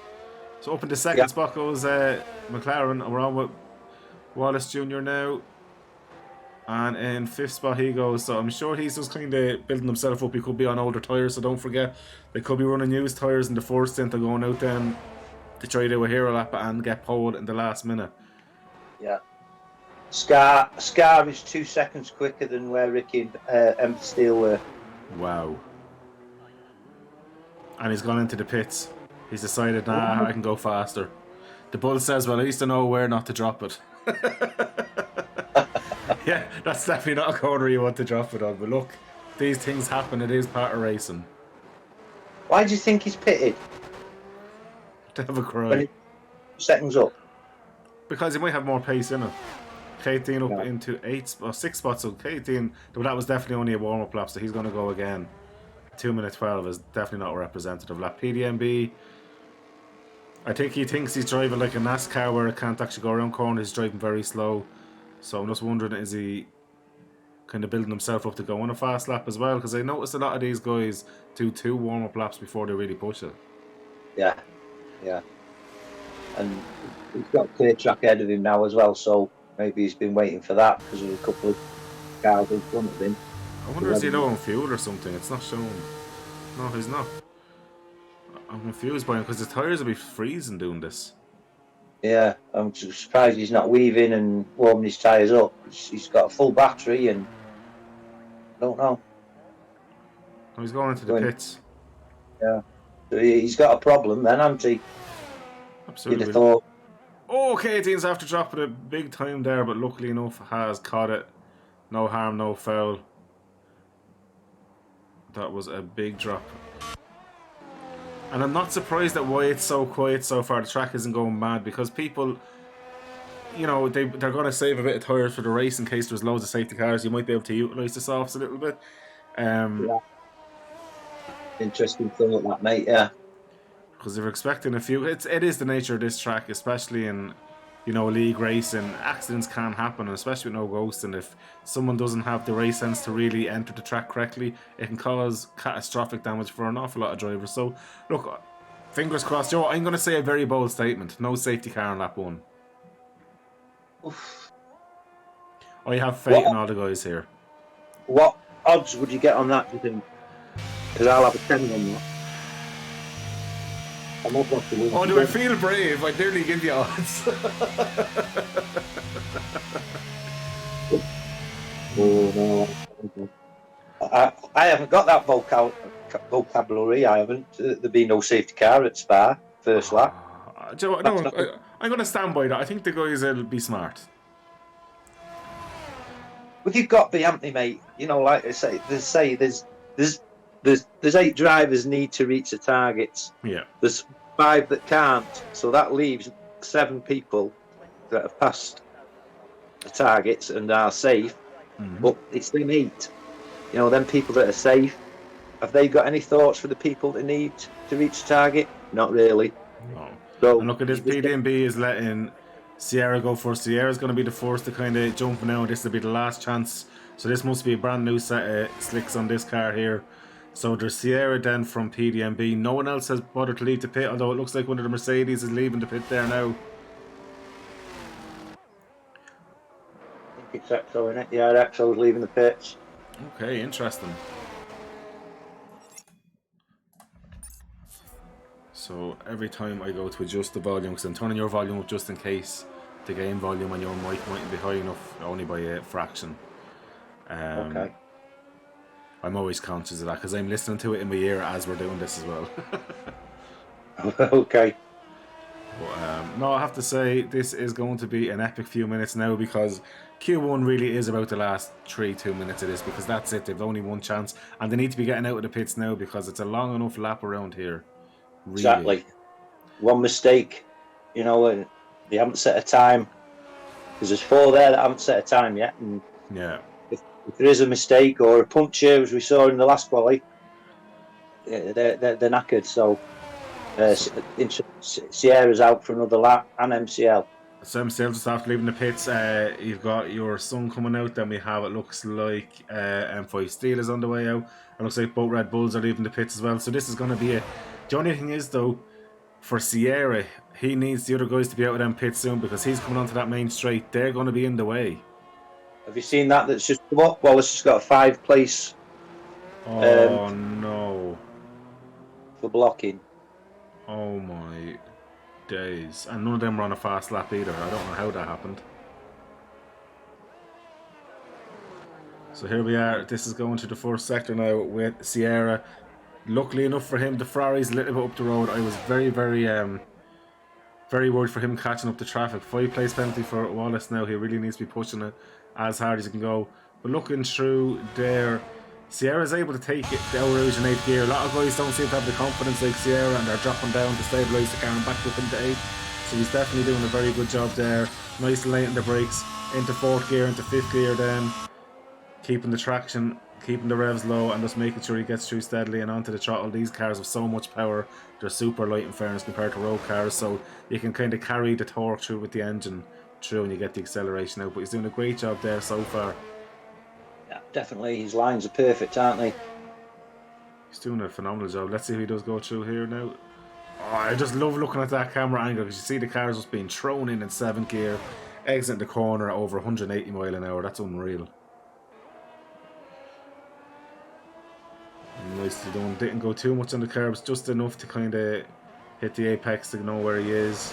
So up in the second spot goes McLaren, and we're on with Wallace Jr. now. And in 5th spot he goes, so I'm sure he's just kind of building himself up. He could be on older tyres, so don't forget, they could be running used tyres in the first stint of going out then to try to do a hero lap and get pole in the last minute. Yeah. Scar is 2 seconds quicker than where Ricky and M. Steele were. Wow. And he's gone into the pits. He's decided, nah, I can go faster. The bull says, well, at least I know where not to drop it. Yeah, that's definitely not a corner you want to drop it on. But look, these things happen. It is part of racing. Why do you think he's pitted? To have a cry. Seconds up. Because he might have more pace in it. K18 up into 6 spots. So K18, but that was definitely only a warm-up lap, so he's going to go again. 2 minute 12 is definitely not a representative lap. PDMB, I think he thinks he's driving like a NASCAR where it can't actually go around corners. He's driving very slow. So I'm just wondering, is he kind of building himself up to go on a fast lap as well? Because I noticed a lot of these guys do 2 warm-up laps before they really push it. Yeah, yeah. And he's got a clear track ahead of him now as well, so maybe he's been waiting for that because there's a couple of cars in front of him. I wonder, is he low on fuel or something? It's not shown. No, he's not. I'm confused by him because the tyres will be freezing doing this. Yeah, I'm surprised he's not weaving and warming his tyres up. He's got a full battery and I don't know. Oh, he's going into the pits. Yeah, so he's got a problem then, hasn't he? Absolutely. You'd have thought. Oh, K18's after dropping it big time there, but luckily enough has caught it. No harm, no foul. That was a big drop. And I'm not surprised at why it's so quiet so far. The track isn't going mad because people, you know, they're going to save a bit of tyres for the race in case there's loads of safety cars. You might be able to utilise the softs a little bit. Yeah. Interesting thought, that, mate. Yeah. Because they're expecting a few. It is the nature of this track, especially in, you know, league racing. Accidents can happen, and especially with no ghosting. If someone doesn't have the race sense to really enter the track correctly, it can cause catastrophic damage for an awful lot of drivers. So, look, fingers crossed. Joe, I'm going to say a very bold statement. No safety car in lap 1. Oof. I have faith in all the guys here. What odds would you get on that, do you think? Because I'll have a 10 on that. I'm up off the win. Oh, do I feel brave? I nearly give you odds. Oh, no. I haven't got that vocabulary. I haven't. There'd be no safety car at Spa, first lap. Joe, no, I'm going to stand by that. I think the guys will be smart. But you've got to be, haven't you, mate? You know, like I say, there's 8 drivers need to reach the targets. Yeah. There's 5 that can't, so that leaves 7 people that have passed the targets and are safe. Mm-hmm. But it's them 8. You know, them people that are safe. Have they got any thoughts for the people that need to reach the target? Not really. No. So, and look at this, PDB is letting Sierra go first. Sierra's going to be the first to kind of jump now. This will be the last chance. So this must be a brand new set of slicks on this car here. So there's Sierra then from PDMB. No one else has bothered to leave the pit, although it looks like one of the Mercedes is leaving the pit there now. I think it's Exo, isn't it? Yeah, Exo's leaving the pits. Okay, interesting. So every time I go to adjust the volume, because I'm turning your volume up just in case the game volume on your mic mightn't be high enough, only by a fraction. Okay. I'm always conscious of that because I'm listening to it in my ear as we're doing this as well. Okay. But, no, I have to say this is going to be an epic few minutes now because Q1 really is about the last 2 minutes of this, because that's it. They've only one chance and they need to be getting out of the pits now because it's a long enough lap around here. Really. Exactly. One mistake, you know, and they haven't set a time, because there's 4 there that haven't set a time yet. And yeah. If there is a mistake or a puncture, as we saw in the last quali, they're knackered. So Sierra's out for another lap, and MCL. So MCL just after leaving the pits. You've got your Sun coming out. Then we have, it looks like M5 Steel is on the way out. It looks like both Red Bulls are leaving the pits as well. So this is going to be the only thing is though, for Sierra, he needs the other guys to be out of them pits soon because he's coming onto that main straight. They're going to be in the way. Have you seen that? That's just come up. Wallace has got a 5 place. Oh no! For blocking. Oh my days! And none of them were on a fast lap either. I don't know how that happened. So here we are. This is going to the first sector now with Sierra. Luckily enough for him, the Ferrari's a little bit up the road. I was very worried for him catching up the traffic. 5 place penalty for Wallace now. He really needs to be pushing it as hard as he can go. But looking through there, Sierra's able to take it the outrage in 8th gear. A lot of guys don't seem to have the confidence like Sierra, and they're dropping down to stabilise the car and back up into 8th. So he's definitely doing a very good job there. Nice and late in the brakes, into 4th gear, into 5th gear then. Keeping the traction, keeping the revs low, and just making sure he gets through steadily and onto the throttle. These cars have so much power. They're super light in fairness compared to road cars, so you can kind of carry the torque through with the engine through and you get the acceleration out. But he's doing a great job there so far. Yeah, definitely. His lines are perfect, aren't they? He's doing a phenomenal job. Let's see if he does go through here now. Oh, I just love looking at that camera angle because you see the cars just being thrown in 7th gear, exiting the corner at over 180 mile an hour. That's unreal. Nicely done. Didn't go too much on the curbs, just enough to kind of hit the apex to know where he is.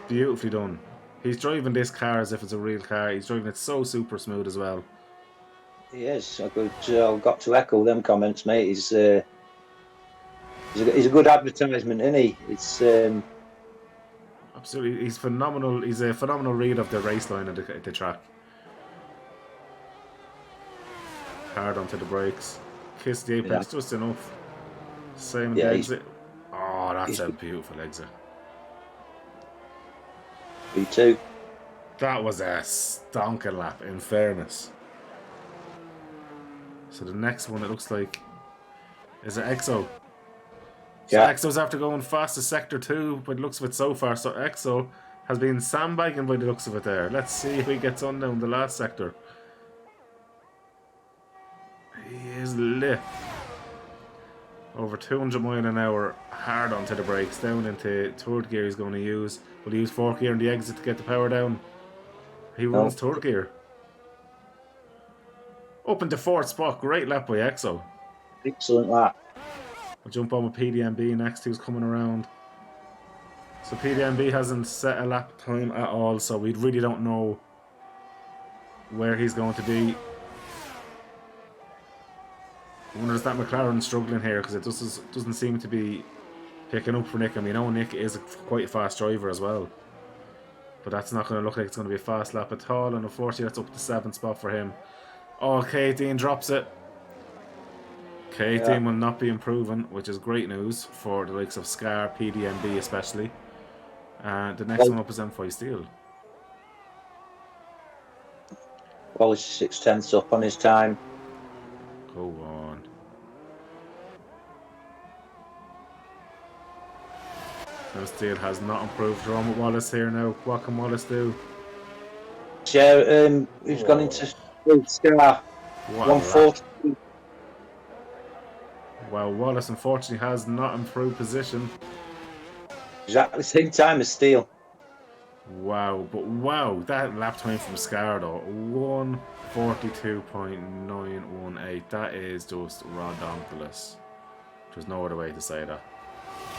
Beautifully done. He's driving this car as if it's a real car. He's driving it so super smooth as well. He is. I've got to echo them comments, mate. He's a good advertisement, isn't he? It's absolutely. He's phenomenal. He's a phenomenal read of the race line and the track. Hard onto the brakes. Kiss the apex just enough. Same in the exit. Oh, that's a beautiful exit. V2. That was a stonking lap, in fairness. So the next one, it looks like, is it EXO? Yeah. So EXO's after going fast to sector 2, but it looks of it so far. So EXO has been sandbagging by the looks of it there. Let's see if he gets on down the last sector. He is lit. Over 200 mile an hour, hard onto the brakes, down into 3rd gear he's going to use. Will he use 4th gear in the exit to get the power down? He runs 3rd gear. Up into 4th spot, great lap by EXO. Excellent lap. I'll jump on with PDMB next, who's coming around. So PDMB hasn't set a lap time at all, so we really don't know where he's going to be. I wonder, is that McLaren struggling here, because it doesn't seem to be picking up for Nick. I mean, Nick is quite a fast driver as well, but that's not going to look like it's going to be a fast lap at all, and unfortunately that's up to 7th spot for him. Oh, K18 drops it. K18 will not be improving, which is great news for the likes of Scar, PDMB especially. And the next one up is M5 Steel. Well, he's 6/10 up on his time. Go on. No, Steel has not improved. Jerome with Wallace here now. What can Wallace do? Yeah, he's gone into Scar. 140. Well, Wallace unfortunately has not improved position. Exactly the same time as Steele. Wow, but wow, that lap time from Scar though, 142.918. That is just redonkulous. There's no other way to say that.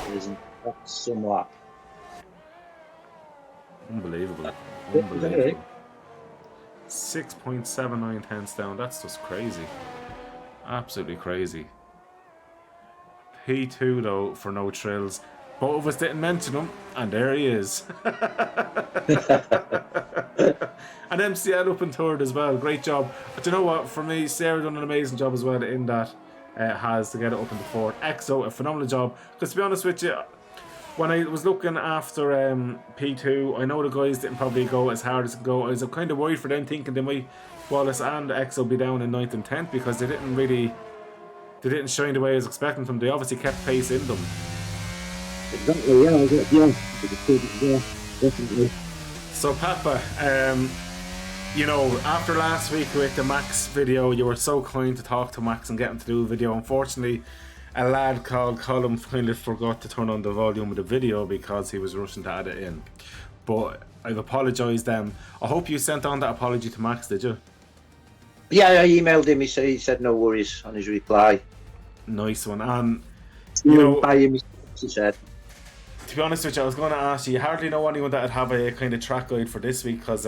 It isn't. That's somewhat. Unbelievable. Unbelievable. 6.79 tenths down. That's just crazy. Absolutely crazy. P2 though for no trills. Both of us didn't mention him, and there he is. And MCL up in third as well. Great job. But you know what? For me, Sarah done an amazing job as well in that has to get it up in the fourth. EXO, a phenomenal job. Because to be honest with you, when I was looking after P2, I know the guys didn't probably go as hard as it go. I was kind of worried for them, thinking they might, Wallace and EXO, be down in 9th and 10th because they didn't shine the way I was expecting them. They obviously kept pace in them. Exactly, yeah, definitely. So Papa, you know, after last week with the Max video, you were so kind to talk to Max and get him to do a video. Unfortunately, a lad called Colin finally forgot to turn on the volume of the video because he was rushing to add it in. But I've apologised. I hope you sent on that apology to Max, did you? Yeah, I emailed him. He said no worries on his reply. Nice one. And you know, by him, he said. To be honest with you, I was going to ask you hardly know anyone that would have a kind of track guide for this week because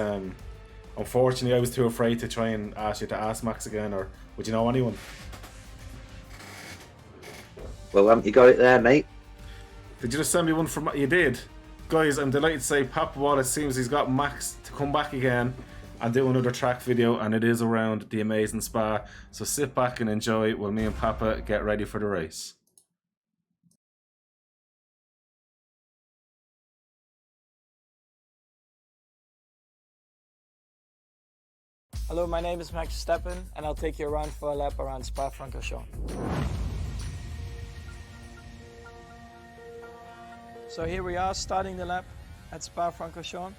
unfortunately I was too afraid to try and ask you to ask Max again, or would you know anyone? Well, haven't you got it there, mate? Did you just send me one from... You did? Guys, I'm delighted to say Papa Wallace seems he's got Max to come back again and do another track video, and it is around the amazing spa. So sit back and enjoy while me and Papa get ready for the race. Hello, my name is Max Verstappen and I'll take you around for a lap around Spa-Francorchamps. So here we are starting the lap at Spa-Francorchamps.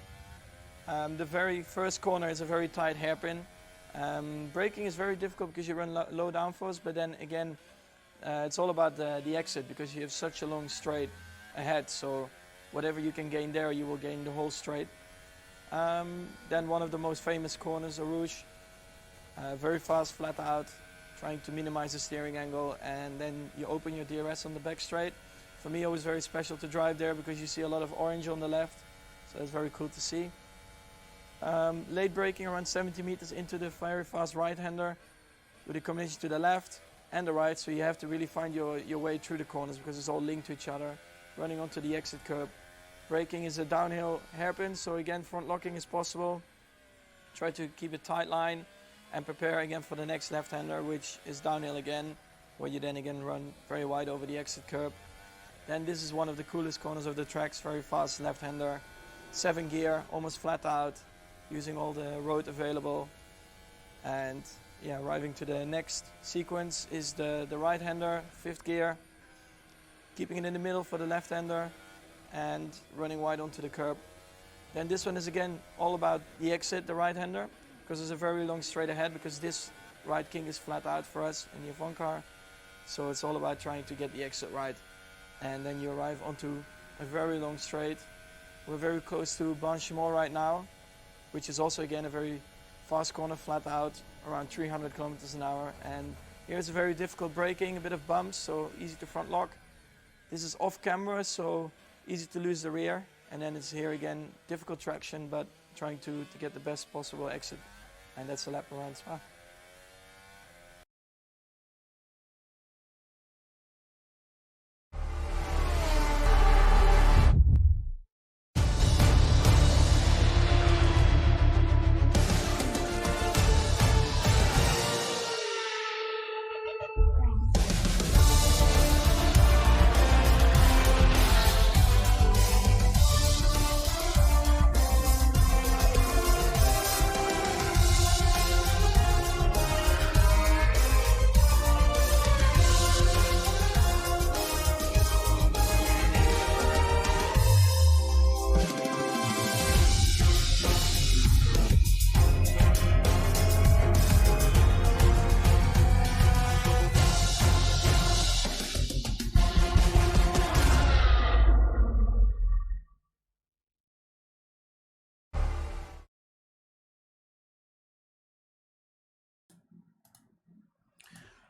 The very first corner is a very tight hairpin. Braking is very difficult because you run low downforce, but then again it's all about the exit because you have such a long straight ahead, so whatever you can gain there you will gain the whole straight. Then one of the most famous corners, a rouge, very fast, flat out, trying to minimize the steering angle, and then you open your DRS on the back straight. For me, it was very special to drive there because you see a lot of orange on the left, so it's very cool to see. Late braking around 70 meters into the very fast right-hander with a combination to the left and the right, so you have to really find your way through the corners because it's all linked to each other. Running onto the exit curb. Braking is a downhill hairpin, so again front locking is possible. Try to keep a tight line and prepare again for the next left-hander, which is downhill again, where you then again run very wide over the exit curb. Then this is one of the coolest corners of the tracks, very fast left-hander, 7 gear, almost flat out, using all the road available. And yeah, arriving to the next sequence is the right-hander, 5th gear, keeping it in the middle for the left-hander, and running wide onto the curb. Then this one is again all about the exit, the right-hander, because there's a very long straight ahead, because this right king is flat out for us in the F1 car. So it's all about trying to get the exit right. And then you arrive onto a very long straight. We're very close to Banchemont right now, which is also again a very fast corner, flat out, around 300 kilometers an hour. And here's a very difficult braking, a bit of bumps, so easy to front lock. This is off camera, so easy to lose the rear, and then it's here again, difficult traction, but trying to get the best possible exit. And that's a lap around Spa.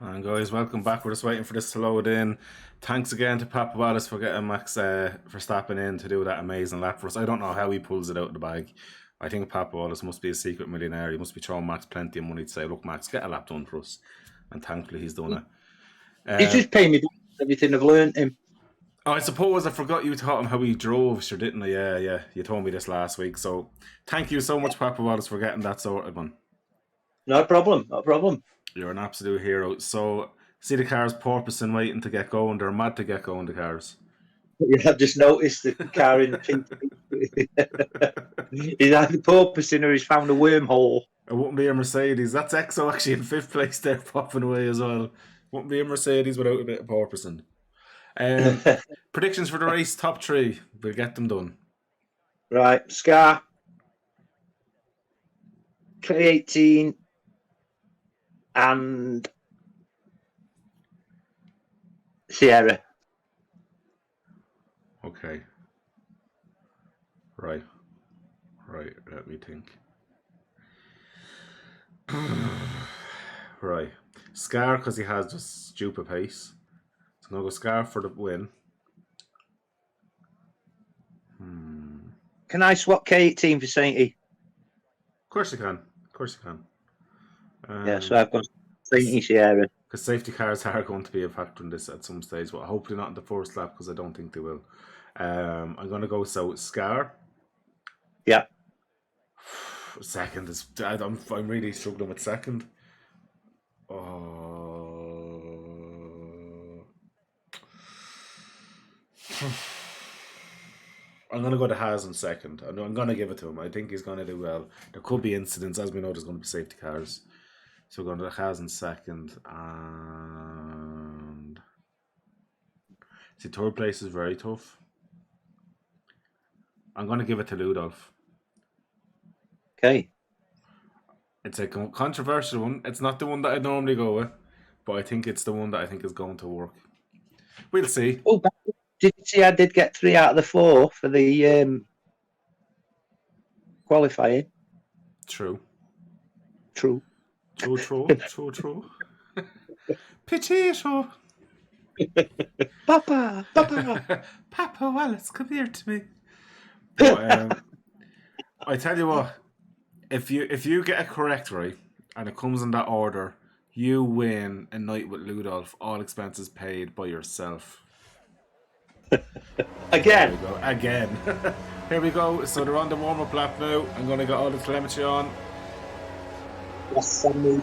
And guys, welcome back. We're just waiting for this to load in. Thanks again to Papa Wallace for getting Max for stopping in to do that amazing lap for us. I don't know how he pulls it out of the bag. I think Papa Wallace must be a secret millionaire. He must be throwing Max plenty of money to say, look, Max, get a lap done for us. And thankfully he's done it. He's just paying me everything I've learned him. Oh, I suppose I forgot you taught him how he drove, sure, didn't I? Yeah. You told me this last week. So thank you so much, Papa Wallace, for getting that sorted, man. No problem. You're an absolute hero. So, see the cars porpoising waiting to get going. They're mad to get going, the cars. Yeah, I've just noticed the car in the pink. He's either porpoising or he's found a wormhole. It wouldn't be a Mercedes. That's EXO actually in 5th place there, popping away as well. Wouldn't be a Mercedes without a bit of porpoising. Predictions for the race, top 3. We'll get them done. Right, Scar. 2018. And Sierra. Okay. Right, let me think. Right. Scar, because he has just stupid pace. So I'm going to go Scar for the win. Can I swap K18 for Sainty? Of course you can. Yeah, so I've got Sainty Sierra. Because safety cars are going to be a factor in this at some stage, but hopefully not in the first lap, because I don't think they will. I'm going to go Scar. Yeah. Second is... I'm really struggling with second. I'm going to go to Haas in second. I'm going to give it to him. I think he's going to do well. There could be incidents. As we know, there's going to be safety cars. So we're going to Haas in second. And... see, third place is very tough. I'm going to give it to Ludolf. Okay. It's a controversial one. It's not the one that I normally go with, but I think it's the one that I think is going to work. We'll see. Oh, did you see I did get 3 out of the 4 for the qualifying? True. True. Potato. Papa. Papa Wallace, come here to me. But, I tell you what, if you get it correct, right, and it comes in that order, you win a night with Ludolf, all expenses paid by yourself. Again. Again. Here we go. So they're on the warm-up lap now. I'm going to get all the telemetry on. Yes, me.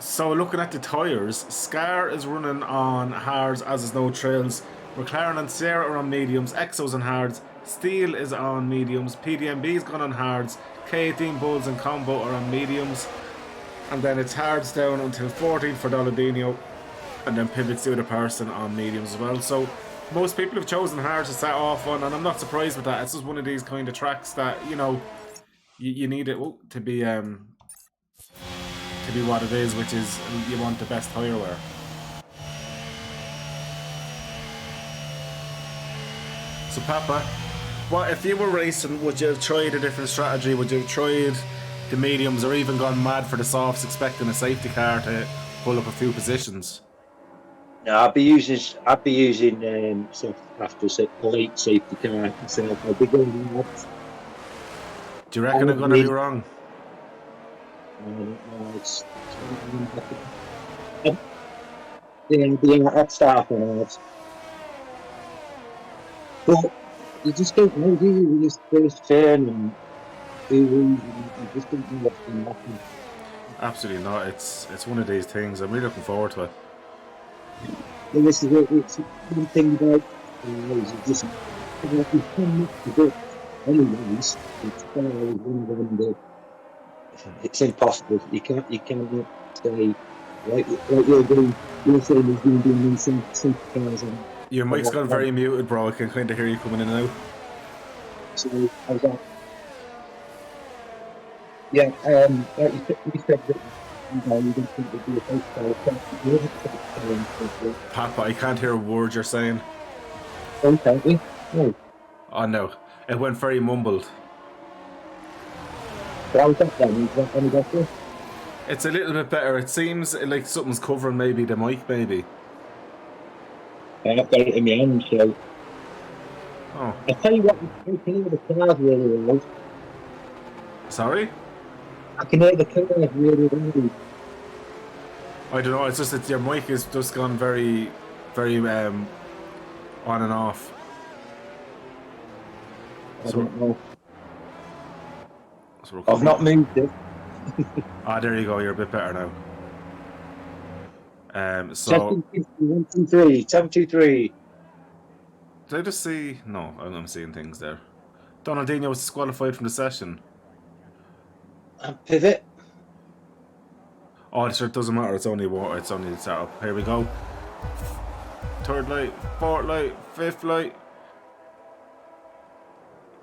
So looking at the tyres, Scar is running on hards, as is no trails. McLaren and Sierra are on mediums. EXO's on hards. Steel is on mediums. PDMB's gone on hards. K18 Bulls and Combo are on mediums. And then it's hards down until 14 for Dolodino. And then pivots to the person on mediums as well. So most people have chosen hards to set off on, and I'm not surprised with that. It's just one of these kind of tracks that, you know, you need it to be what it is, which is you want the best tyre wear. So Papa, what if you were racing, would you have tried a different strategy? Would you have tried the mediums or even gone mad for the softs, expecting a safety car to pull up a few positions? No, I'd be using sort of after a late safety car myself. I'd be going out. Do you reckon I'm going to be wrong? No, yeah, I'd start on it. But you just don't know, do you? You just first turn and you just don't know what's going to happen. Absolutely not. It's one of these things. I'm really looking forward to it. And this is it's one thing about is just you can do it anyways. It's impossible. You can't say like you're doing. You're saying he's been doing some cars and Your mic's gone very muted, bro. I can kind of hear you coming in and out. so how's that? Yeah, like you said that you don't think it'd be a face Papa, I can't hear a word you're saying. oh, can't we? No. Oh no, it went very mumbled. But how's that then? Is that any better? It's a little bit better. It seems like something's covering maybe the mic, maybe. I've got it in my hand, so. Oh, I tell you what, I can hear the cars really well. sorry? I can hear the cars really well. I don't know. It's just that your mic has just gone very, very on and off. I don't know. So I've not moved it. Ah, there you go. You're a bit better now. So 1, 2, 3. 7, 2, 3. did I just see? No, I'm seeing things there. Donaldinho was disqualified from the session. And pivot. Oh, sure, it doesn't matter. It's only water. It's only the setup. Here we go. Third light, fourth light, fifth light.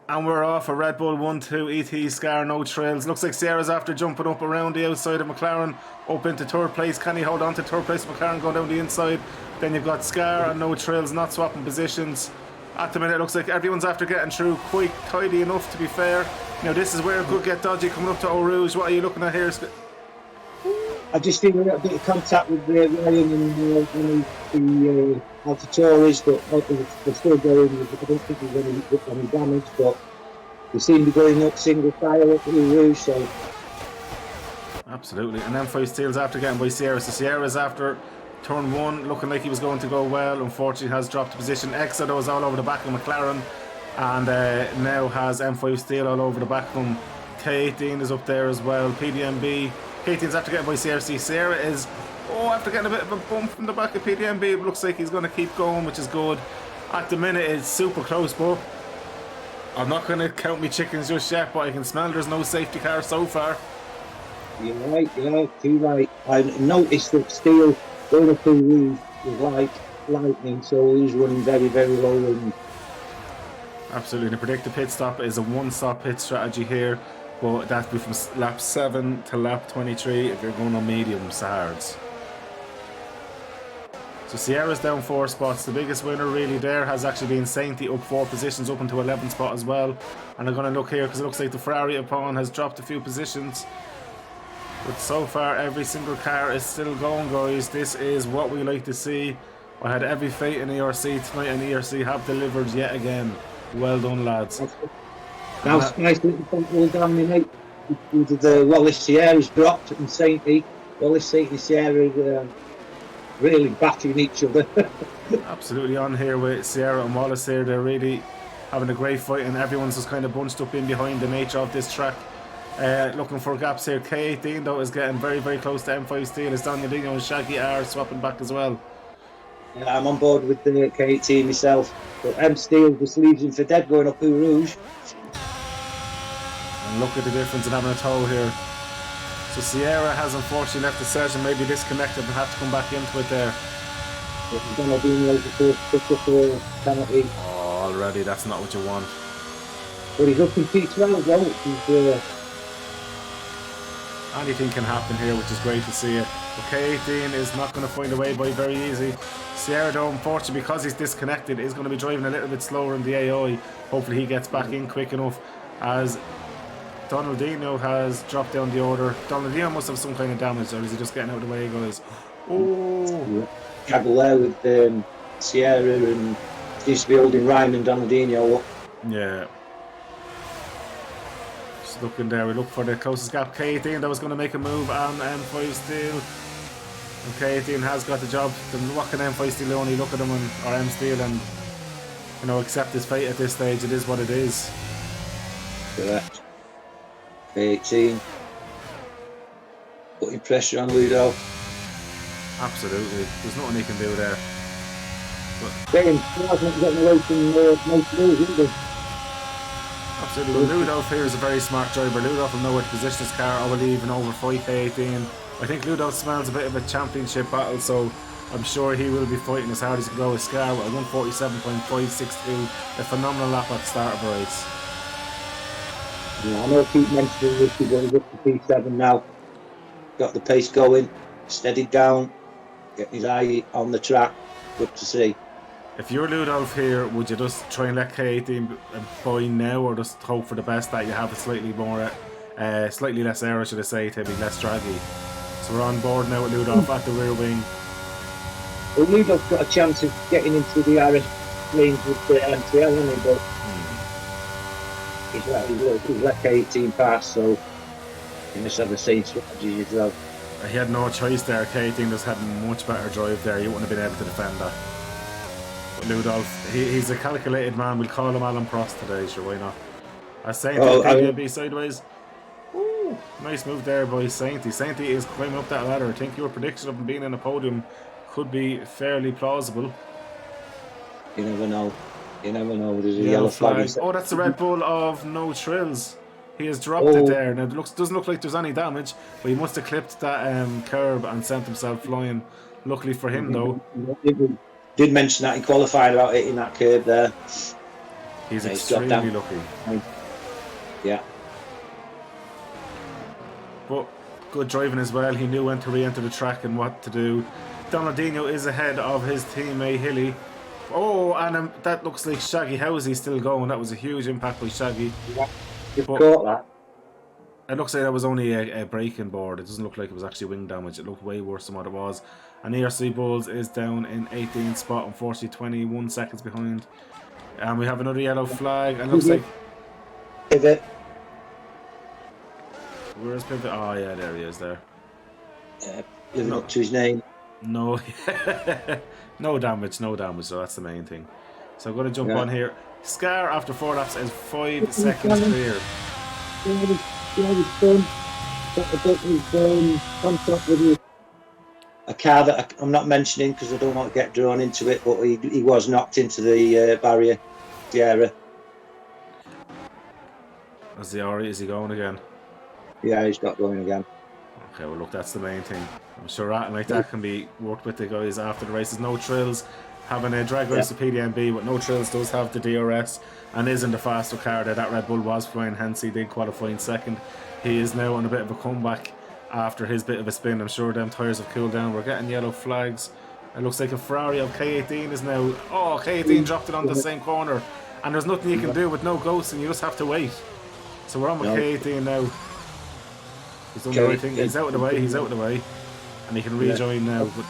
And we're off a Red Bull 1-2 ET Scar, no trails. Looks like Sierra's after jumping up around the outside of McLaren, up into third place. Can he hold on to third place? McLaren going down the inside. Then you've got Scar and no trails, not swapping positions. At the minute, it looks like everyone's after getting through quite tidy enough, to be fair. Now, this is where it could get dodgy coming up to Eau Rouge. What are you looking at here? I just think a little bit of contact with Ryan and the Altatoris, but they're still going. I don't think there's any damage, but they seem to be going up single file up the Rouge, so. Absolutely. And then M5 Steel's after getting by Sierra. So Sierra's after turn one, looking like he was going to go well. Unfortunately, has dropped the position. Exodo is all over the back of McLaren, and now has M5 Steel all over the back of him. K18 is up there as well. PDMB. K18's after getting by CRC. Sierra is, after getting a bit of a bump from the back of PDMB. It looks like he's going to keep going, which is good. At the minute, it's super close, but I'm not going to count me chickens just yet, but I can smell there's no safety car so far. You're right, too right. I noticed that Steel going up the roof was like lightning, so he's running very, very low. And absolutely. The predicted pit stop is a one-stop pit strategy here, but that'll be from lap 7 to lap 23 if you're going on mediums to hards. So Sierra's down 4 spots. The biggest winner really there has actually been Sainty, up 4 positions, up into 11th spot as well. And I'm going to look here because it looks like the Ferrari upon has dropped a few positions. But so far every single car is still going, guys. This is what we like to see. I had every faith in ERC tonight, and ERC have delivered yet again. Well done, lads. That's nice little control down the night. The Wallace Sierra's dropped and Sainty. Wallace Sainty Sierra really battering each other. Absolutely on here with Sierra and Wallace here. They're really having a great fight, and everyone's just kind of bunched up in behind the nature of this track. Looking for gaps here. K18 though is getting very, very close to M5 Steel. It's Donaldinho and Shaggy are swapping back as well. Yeah, I'm on board with the K18 myself. But M Steel just leaves him for dead going up Eau Rouge. And look at the difference in having a tow here. So Sierra has unfortunately left the session, maybe disconnected and have to come back into it there. Oh, already, that's not what you want. But he's up in P12 though. Anything can happen here, which is great to see it. But K18 is not going to find a way by very easy. Sierra though, unfortunately, because he's disconnected, is going to be driving a little bit slower in the AI. Hopefully he gets back in quick enough, as Donaldinho has dropped down the order. Donaldinho must have some kind of damage, or is he just getting out of the way, guys? Oh, gaggle there with Sierra, and used to be holding Ryan and Donaldinho up. Yeah. Just looking there, we look for the closest gap. K18 that was going to make a move on M5 Steel. And K18 has got the job. What can M5 Steel only look at him or M Steel and accept his fate at this stage? It is what it is. Correct. K18 putting pressure on Ludo. Absolutely. There's nothing he can do there. Getting away from most moves, isn't he? Absolutely. Well, Ludolf here is a very smart driver. Ludolf will know where to position his car, I will even overfight K18. I think Ludolf smells a bit of a championship battle, so I'm sure he will be fighting as hard as he can go with Scar with a 147.562, a phenomenal lap at the start of the race. Yeah, I know I keep mentioning this, he's going up to P7 now. Got the pace going, steadied down, getting his eye on the track. Good to see. If you're Ludolf here, would you just try and let K18 buy now, or just hope for the best that you have a slightly less air, should I say, to be less draggy? So we're on board now with Ludolf at the rear wing. Well, Ludolf's got a chance of getting into the ERC Links with the MTL, hasn't he? But he's let K18 pass, so he must have the same strategy as well. He had no choice there. K18 just had a much better drive there. You wouldn't have been able to defend that. But Ludolf, he's a calculated man. We'll call him Alan Prost today, sure, why not? Sainty sideways. Ooh, nice move there by Sainty. Sainty is climbing up that ladder. I think your prediction of him being in a podium could be fairly plausible. You never know. There's a yellow flag. Oh, that's the Red Bull of No Trills. He has dropped it there. Now, it doesn't look like there's any damage, but he must have clipped that curb and sent himself flying. Luckily for him, though. Did mention that in qualifying about hitting that curb there. He's extremely lucky. Yeah. But good driving as well. He knew when to re-enter the track and what to do. Donaldinho is ahead of his teammate Hilly. Oh, and that looks like Shaggy. How is he still going? That was a huge impact by Shaggy. Yeah. You've caught that. It looks like that was only a braking board. It doesn't look like it was actually wing damage. It looked way worse than what it was. And ERC Bulls is down in 18th spot, unfortunately 21 seconds behind. And we have another yellow flag. And it looks like... Pivot. Where's Pivot? Oh yeah, there he is there. Living up to his name. No, no damage, so that's the main thing. So I'm going to jump on here. Scar after 4 laps is 5 seconds clear. A car that I'm not mentioning because I don't want to get drawn into it, but he was knocked into the barrier. Sierra. Is he going again? Yeah, he's got going again. Okay, well look, that's the main thing. I'm sure that like that can be worked with the guys after the races. No Trills having a drag race to PDMB, but No Trills does have the DRS and is in the faster car there. That Red Bull was flying, hence he did qualify in second. He is now on a bit of a comeback after his bit of a spin. I'm sure them tyres have cooled down. We're getting yellow flags. It looks like a Ferrari of K18 is now... Oh, K18 dropped it on the same corner. And there's nothing you can do with no ghosts, and you just have to wait. So we're on with K18 now. He's done the right thing. He's out of the way. And he can rejoin now. But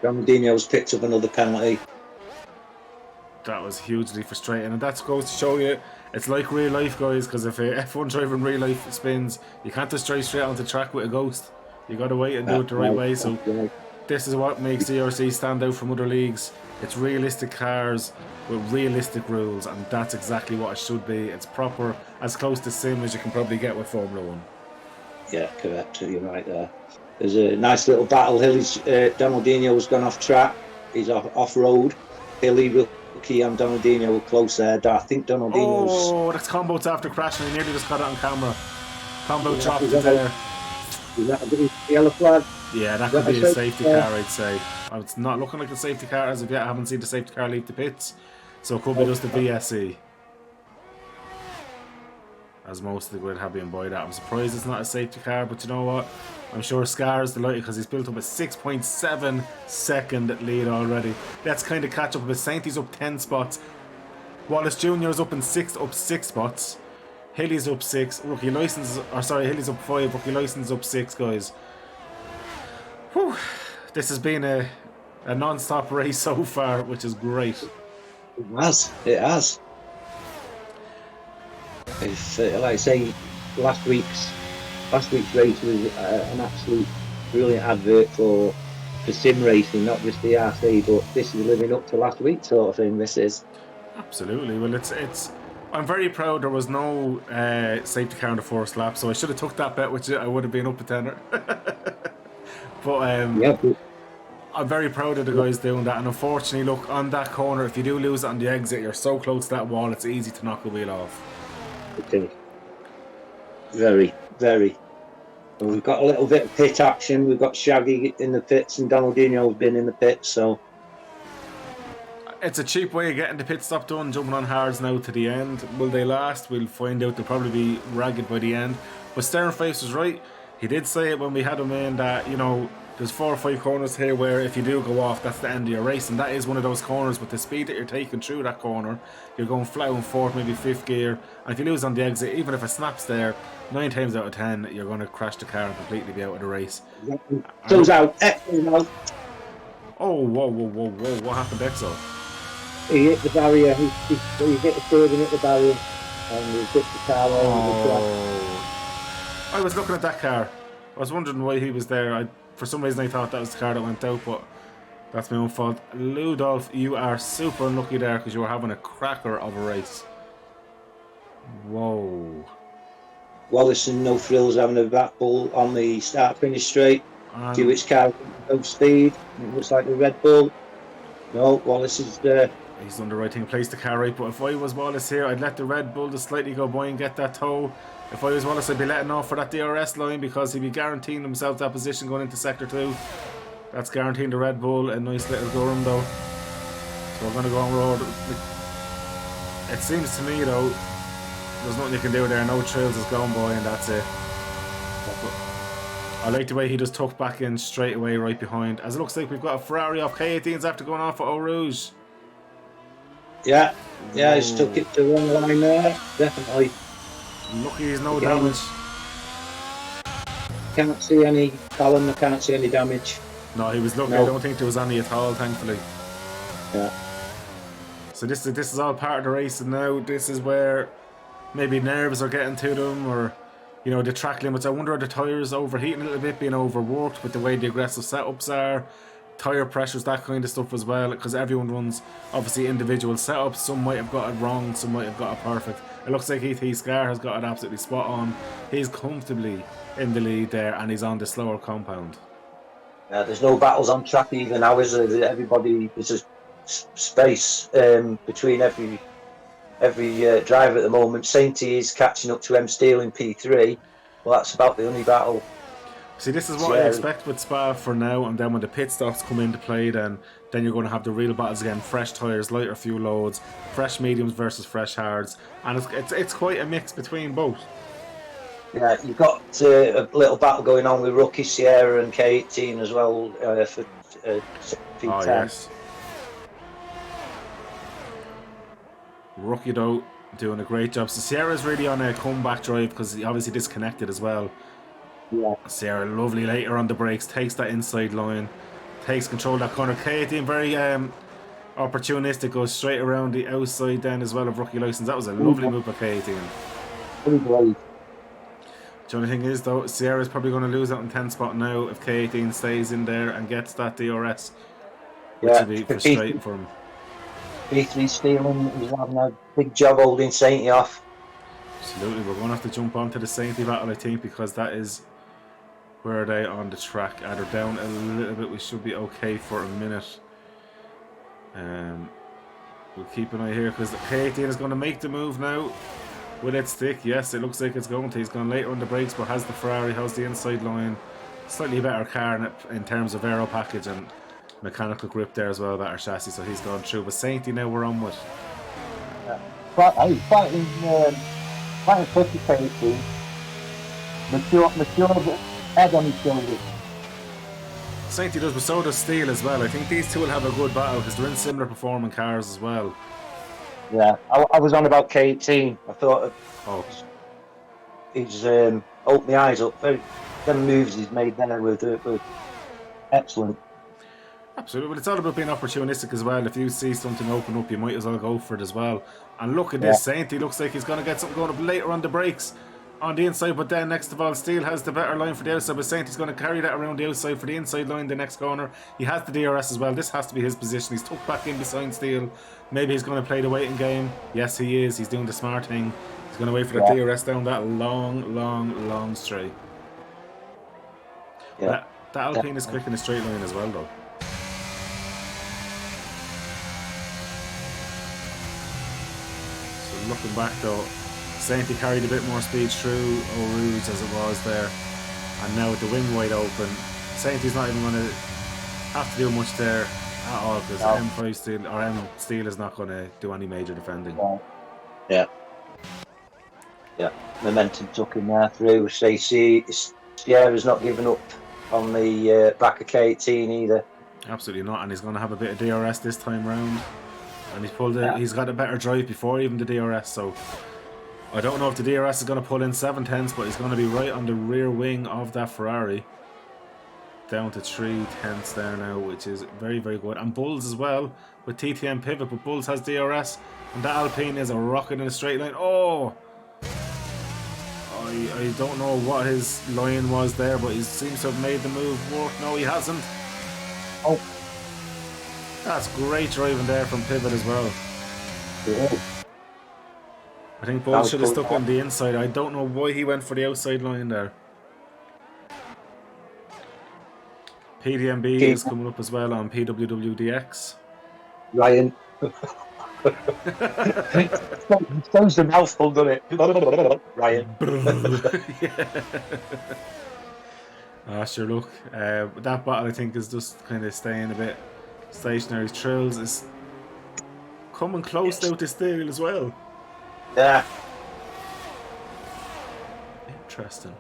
Donaldinho's picked up another penalty. that was hugely frustrating. And that goes to show you, it's like real life, guys, because if a F1 driver in real life spins, you can't just drive straight onto the track with a ghost. You got to wait and do it the right way. So this is what makes the ERC stand out from other leagues. It's realistic cars with realistic rules, and that's exactly what it should be. It's proper, as close to sim as you can probably get with Formula 1. Yeah, correct. You're right there. There's a nice little battle. Hilly's Donaldinho's gone off track. He's off road. Hilly, Rookie, and Donaldinho were close there. I think Donaldinho's. Oh, that's Combo's after crashing. He nearly just got it on camera. Combo dropped it there. Is that a yellow flag? Yeah, that could be a safety car, I'd say. It's not looking like a safety car as of yet. I haven't seen the safety car leave the pits, so it could be just a VSE. As most of the grid have been by that. I'm surprised it's not a safety car, but you know what? I'm sure Scar is delighted because he's built up a 6.7 second lead already. Let's kind of catch up a bit. Sainty's up 10 spots. Wallace Jr. is up 6 spots. Hilly's up 6. Rookie license, or sorry, Hilly's up 5. Rookie license up 6, guys. Whew. This has been a a non-stop race so far, which is great. It has. It has. It's, like I say, last week's race was an absolute brilliant advert for sim racing, not just the ERC, but this is living up to last week sort of thing. This is absolutely. Well, it's. I'm very proud there was no safety car in the first lap, so I should have took that bet, which I would have been up a tenner. But yeah. I'm very proud of the guys doing that, and unfortunately, look, on that corner, if you do lose it on the exit, you're so close to that wall, it's easy to knock a wheel off. Okay. Very, very. And we've got a little bit of pit action. We've got Shaggy in the pits and Donaldinho's been in the pits, so it's a cheap way of getting the pit stop done, jumping on hards now to the end. Will they last? We'll find out. They'll probably be ragged by the end. But Sternface was right. He did say it when we had him in that, you know, there's 4 or 5 corners here where if you do go off, that's the end of your race. And that is one of those corners with the speed that you're taking through that corner. You're going flat and forth, maybe 5th gear. And if you lose on the exit, even if it snaps there, 9 times out of 10, you're going to crash the car and completely be out of the race. Goes out. Oh, whoa. What happened, Exo? He hit the barrier. He hit the curb and hit the barrier. And he hit the car over the track. I was looking at that car. I was wondering why he was there. For some reason I thought that was the car that went out, but that's my own fault. Ludolf, you are super unlucky there because you were having a cracker of a race. Whoa. Wallace and No Frills having a battle on the start-finish straight. See which car no speed. It looks like the Red Bull. No, Wallace is there. He's done the right thing, placed the car right, but if I was Wallace here, I'd let the Red Bull just slightly go by and get that toe. If I was Wallace, I'd be letting off for that DRS line because he'd be guaranteeing himself that position going into Sector 2. That's guaranteeing the Red Bull a nice little Durham though. So we're going to go on road. It seems to me though, there's nothing you can do there. No trails is going by and that's it. But I like the way he just tucked back in straight away right behind. As it looks like we've got a Ferrari off K18s after going off for Eau Rouge. Yeah, he's took it to one line there, definitely. Lucky he's no damage. Can't see any, Colin, I can't see any damage. No, he was lucky. No. I don't think there was any at all, thankfully. Yeah. So this is all part of the race, and now this is where maybe nerves are getting to them, or you know, the track limits. I wonder are the tyres overheating a little bit, being overworked with the way the aggressive setups are. Tyre pressures, that kind of stuff as well, because everyone runs obviously individual setups. Some might have got it wrong, some might have got it perfect. It looks like E.T. Scar has got it absolutely spot on. He's comfortably in the lead there, and he's on the slower compound. Yeah, there's no battles on track either now, is there? Everybody, there's a space between every driver at the moment. Sainty is catching up to M Steel in P3. Well, that's about the only battle. See, this is what I expect with Spa for now, and then when the pit stops come into play, then you're going to have the real battles again. Fresh tyres, lighter fuel loads, fresh mediums versus fresh hards, and it's quite a mix between both. Yeah, you've got a little battle going on with Rookie, Sierra and K18 as well for P10. Oh, yes. Rookie, though, doing a great job. So Sierra's really on a comeback drive because he obviously disconnected as well. Yeah. Sierra, lovely later on the brakes, takes that inside line, takes control of that corner. K18, very opportunistic, goes straight around the outside then as well of Rookie License. That was a lovely move by K18. The only thing is though, Sierra's probably going to lose out in 10th spot now if K18 stays in there and gets that DRS, which will be frustrating for him. P3 stealing, he's having a big job holding Sainty off. Absolutely, we're going to have to jump onto the Sainty battle, I think, because that is where are they on the track. They're down a little bit. We should be okay for a minute. We'll keep an eye here because K18 is going to make the move now with its stick. Yes, it looks like it's going to. He's gone later on the brakes, but has the Ferrari, has the inside line. Slightly better car in terms of aero package and mechanical grip there as well, better chassis, so he's gone through. But Sainty now we're on with. He's fighting 50 K18. Mature head on his shoulders. Sainty does, but so does Steele as well. I think these two will have a good battle because they're in similar performing cars as well. Yeah, I was on about K18. I thought he's opened my eyes up. Them moves he's made there were excellent. Absolutely, but it's all about being opportunistic as well. If you see something open up, you might as well go for it as well. And look at this, Sainty looks like he's going to get something going up later on the brakes on the inside, but then next of all, Steele has the better line for the outside, but Sainty's going to carry that around the outside for the inside line the next corner. He has the DRS as well. This has to be his position. He's tucked back in beside Steele. Maybe he's going to play the waiting game. Yes, he is. He's doing the smart thing. He's going to wait for the DRS down that long straight. That Alpine is quick in a straight line as well, though. So looking back, though, Sainty carried a bit more speed through Eau Rouge as it was there. And now with the wing wide open, Sainty's not even going to have to do much there at all, because M5 Steel, or M Steel is not going to do any major defending. Yeah. Momentum took him there through. So Sierra's not giving up on the back of K18 either. Absolutely not, and he's going to have a bit of DRS this time round. And he's got a better drive before even the DRS, so I don't know if the DRS is going to pull in 7/10, but he's going to be right on the rear wing of that Ferrari. Down to 3/10 there now, which is very, very good. And Bulls as well, with TTM pivot, but Bulls has DRS, and that Alpine is a rocket in a straight line. Oh! I don't know what his line was there, but he seems to have made the move work. No, he hasn't. Oh. That's great driving there from pivot as well. Yeah. I think Bull should have stuck on the inside. I don't know why he went for the outside line there. PDMB is coming up as well on PWWDX. Ryan. Sounds a mouthful, doesn't it? Ryan. Sure, look. That battle, I think, is just kind of staying a bit stationary. Trills is coming close out to Steele as well. Yeah. Interesting.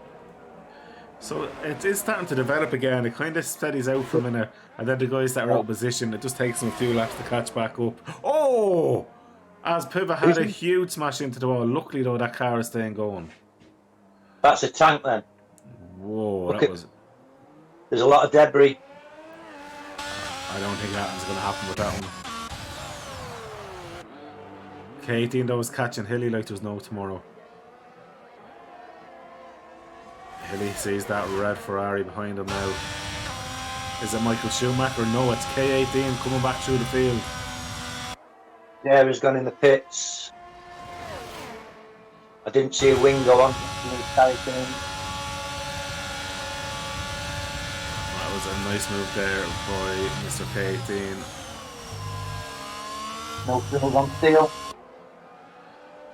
So it is starting to develop again. It kind of steadies out for a minute, and then the guys that are out of position, it just takes them a few laps to catch back up. Oh! As Pivot had a huge smash into the wall. Luckily, though, that car is staying going. That's a tank then. Whoa, There's a lot of debris. I don't think that's going to happen with that one. K18 though is catching Hilly like there's no tomorrow. Hilly sees that red Ferrari behind him now. Is it Michael Schumacher? No, it's K18 coming back through the field. Yeah, he's gone in the pits. I didn't see a wing go on. That was a nice move there by Mr. K18. No field on steel.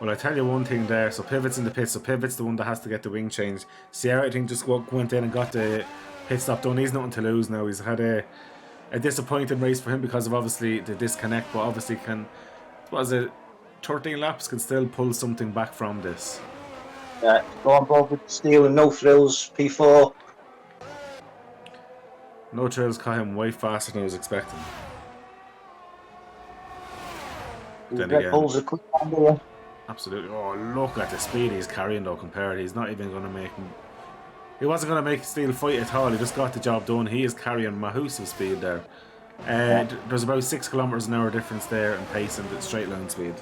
Well, I tell you one thing there. So Pivot's in the pit. So Pivot's the one that has to get the wing changed. Sierra, I think, just went in and got the pit stop done. He's nothing to lose now. He's had a disappointing race for him because of obviously the disconnect. But obviously what is it? 13 laps can still pull something back from this. Yeah, go on board with steel and no frills. P4. No Trails caught him way faster than I was expecting. Then Red again, Bulls are quick on there. absolutely. Oh, look at the speed he's carrying though compared. He's not even going to make him. He wasn't going to make Steel fight at all. He just got the job done. He is carrying Mahusive speed there. There's about 6 kilometers an hour difference there in pace and the straight line speed.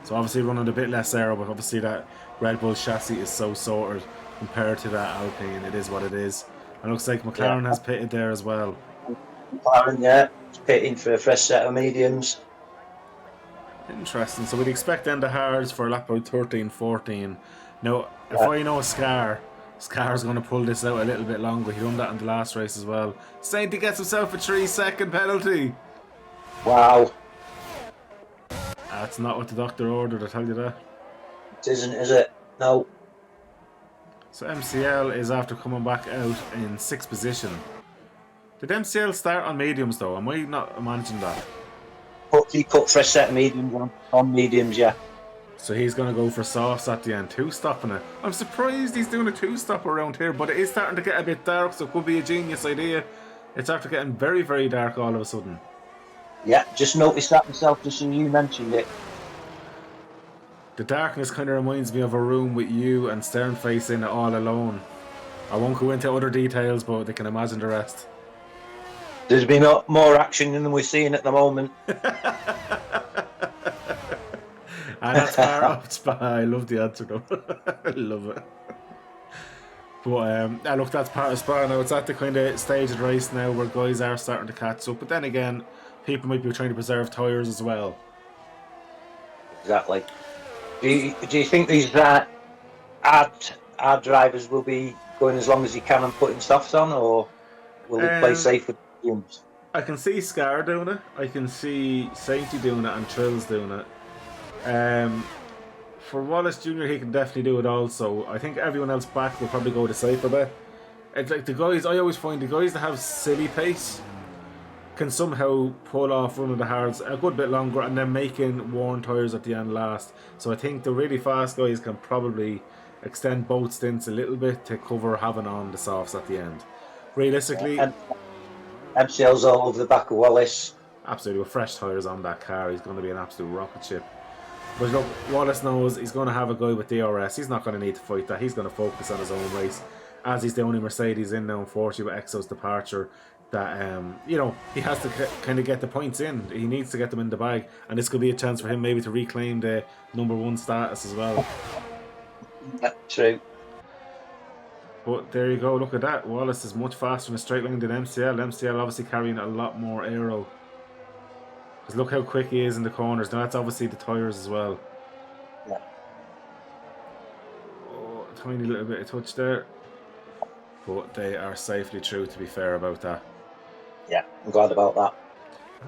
So obviously running a bit less aero, but obviously that Red Bull chassis is so sorted compared to that Alpine. It is what it is. And looks like McLaren has pitted there as well. McLaren, yeah, pitting for a fresh set of mediums. Interesting. So we'd expect then the hards for lap about 13-14. Now, if I know Scar's going to pull this out a little bit longer. He done that in the last race as well. Sainty gets himself a 3-second penalty. Wow. That's not what the doctor ordered, I tell you that. It isn't, is it? No. So MCL is after coming back out in 6th position. Did MCL start on mediums though? Am I not imagining that? He put fresh set of mediums on mediums, yeah. So he's going to go for softs at the end, 2-stopping it. I'm surprised he's doing a 2-stop around here, but it is starting to get a bit dark, so it could be a genius idea. It's after getting very, very dark all of a sudden. Yeah, just noticed that myself just when you mentioned it. The darkness kind of reminds me of a room with you and Sternface in it all alone. I won't go into other details, but they can imagine the rest. There's been more action than we're seeing at the moment. And that's far up, Spa. I love the answer though. I love it. But look, that's part of Spa now. It's at the kind of stage of the race now where guys are starting to catch up. But then again, people might be trying to preserve tyres as well. Exactly. Do you think these hard drivers will be going as long as you can and putting softs on, or will they play safe with fumes? I can see Scar doing it. I can see Saftey doing it and Trills doing it. For Wallace Jr., he can definitely do it also. I think everyone else back will probably go the safer bet. It's like the guys, I always find the guys that have silly pace can somehow pull off running the hards a good bit longer and then making worn tyres at the end last. So I think the really fast guys can probably extend both stints a little bit to cover having on the softs at the end. Realistically, MCL's all over the back of Wallace. Absolutely, with fresh tyres on that car, he's going to be an absolute rocket ship. But look, Wallace knows he's going to have a guy with DRS. He's not going to need to fight that. He's going to focus on his own race. As he's the only Mercedes in now, unfortunately, with Exo's departure, that, he has to kind of get the points in. He needs to get them in the bag. And this could be a chance for him maybe to reclaim the #1 status as well. Yeah, true. But there you go, look at that. Wallace is much faster in a straight line than MCL. MCL obviously carrying a lot more aero. Because look how quick he is in the corners. Now that's obviously the tyres as well. Yeah. Oh, a tiny little bit of touch there. But they are safely through, to be fair about that. Yeah, I'm glad about that.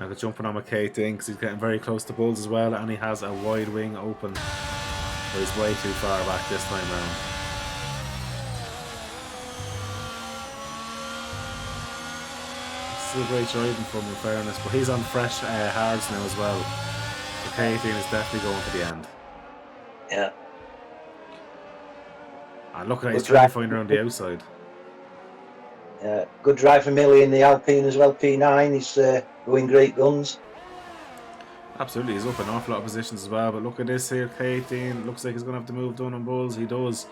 Now they're jumping on McKay thing because he's getting very close to Bulls as well, and he has a wide wing open. But he's way too far back this time round. Still great driving from him, in fairness, but he's on fresh hards now as well. McKay thing is definitely going to the end. Yeah. And look at that, he's trying to find around the outside. Yeah, good drive from Millie in the Alpine as well, P9. He's going great guns. Absolutely, he's up an awful lot of positions as well. But look at this here, K18. Looks like he's going to have to move down on Bulls. He does.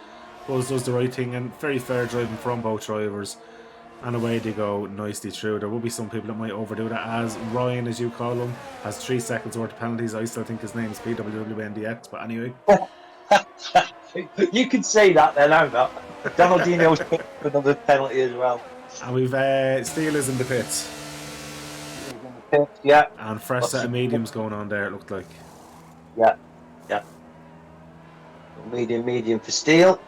Bulls does the right thing, and very fair driving from both drivers. And away they go nicely through. There will be some people that might overdo that, as Ryan, as you call him, has 3 seconds worth of penalties. I still think his name is PWWNDX, but anyway. You can say that then, I'm not. Donaldino's put another penalty as well. And we've Steelers in the pits. Yeah. And fresh set of mediums going on there, it looked like. Yeah. Medium for Steel.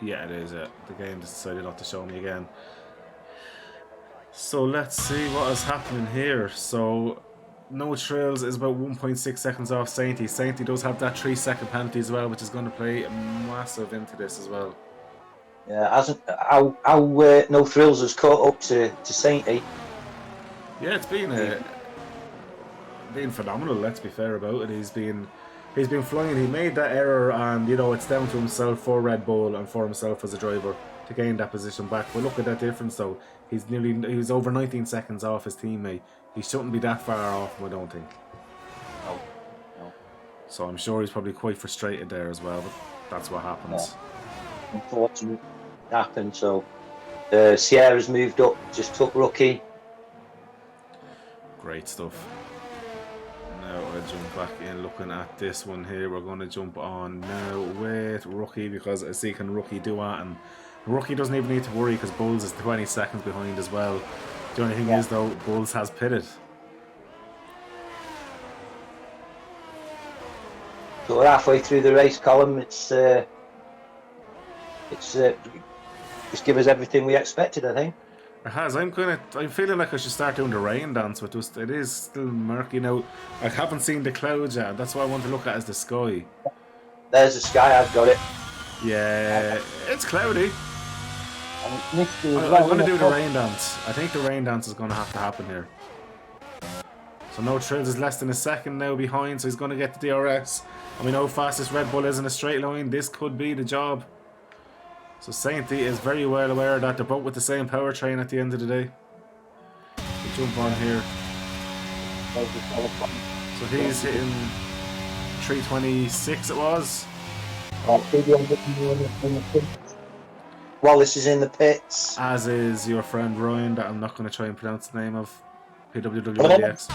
Yeah, it is. The game decided not to show me again. So let's see what is happening here. So no Trills is about 1.6 seconds off Saftey. Saftey does have that 3-second penalty as well, which is going to play massive into this as well. Yeah, hasn't how No Thrills has caught up to Saftey. Yeah, it's been phenomenal. Let's be fair about it. He's been flying. He made that error, and it's down to himself for Red Bull and for himself as a driver to gain that position back. But look at that difference, though. He's over 19 seconds off his teammate. He shouldn't be that far off him, I don't think. No. So I'm sure he's probably quite frustrated there as well. But that's what happens. Yeah. Unfortunately, it happened. So Sierra's moved up, just took Rookie. Great stuff. Now I'll jump back in looking at this one here. We're going to jump on now with Rookie, because I see can Rookie do that, and Rookie doesn't even need to worry because Bulls is 20 seconds behind as well. The only thing is though, Bulls has pitted. So we're halfway through the race, Colin. It's just give us everything we expected, I think. It has. I'm feeling like I should start doing the rain dance, but it is still murky now. I haven't seen the clouds yet. That's what I want to look at, is the sky. There's the sky. I've got it. Yeah, it's cloudy. And it's misty as I'm well, going to do the rain dance. I think the rain dance is going to have to happen here. So No Trills is less than a second now behind, so he's going to get the DRS. And we know how fast this Red Bull is in a straight line. This could be the job. So Saftey is very well aware that they're both with the same powertrain at the end of the day. We jump on here. So he's hitting 326 it was. Wallace is in the pits. As is your friend Ryan, that I'm not going to try and pronounce the name of. PWWDX.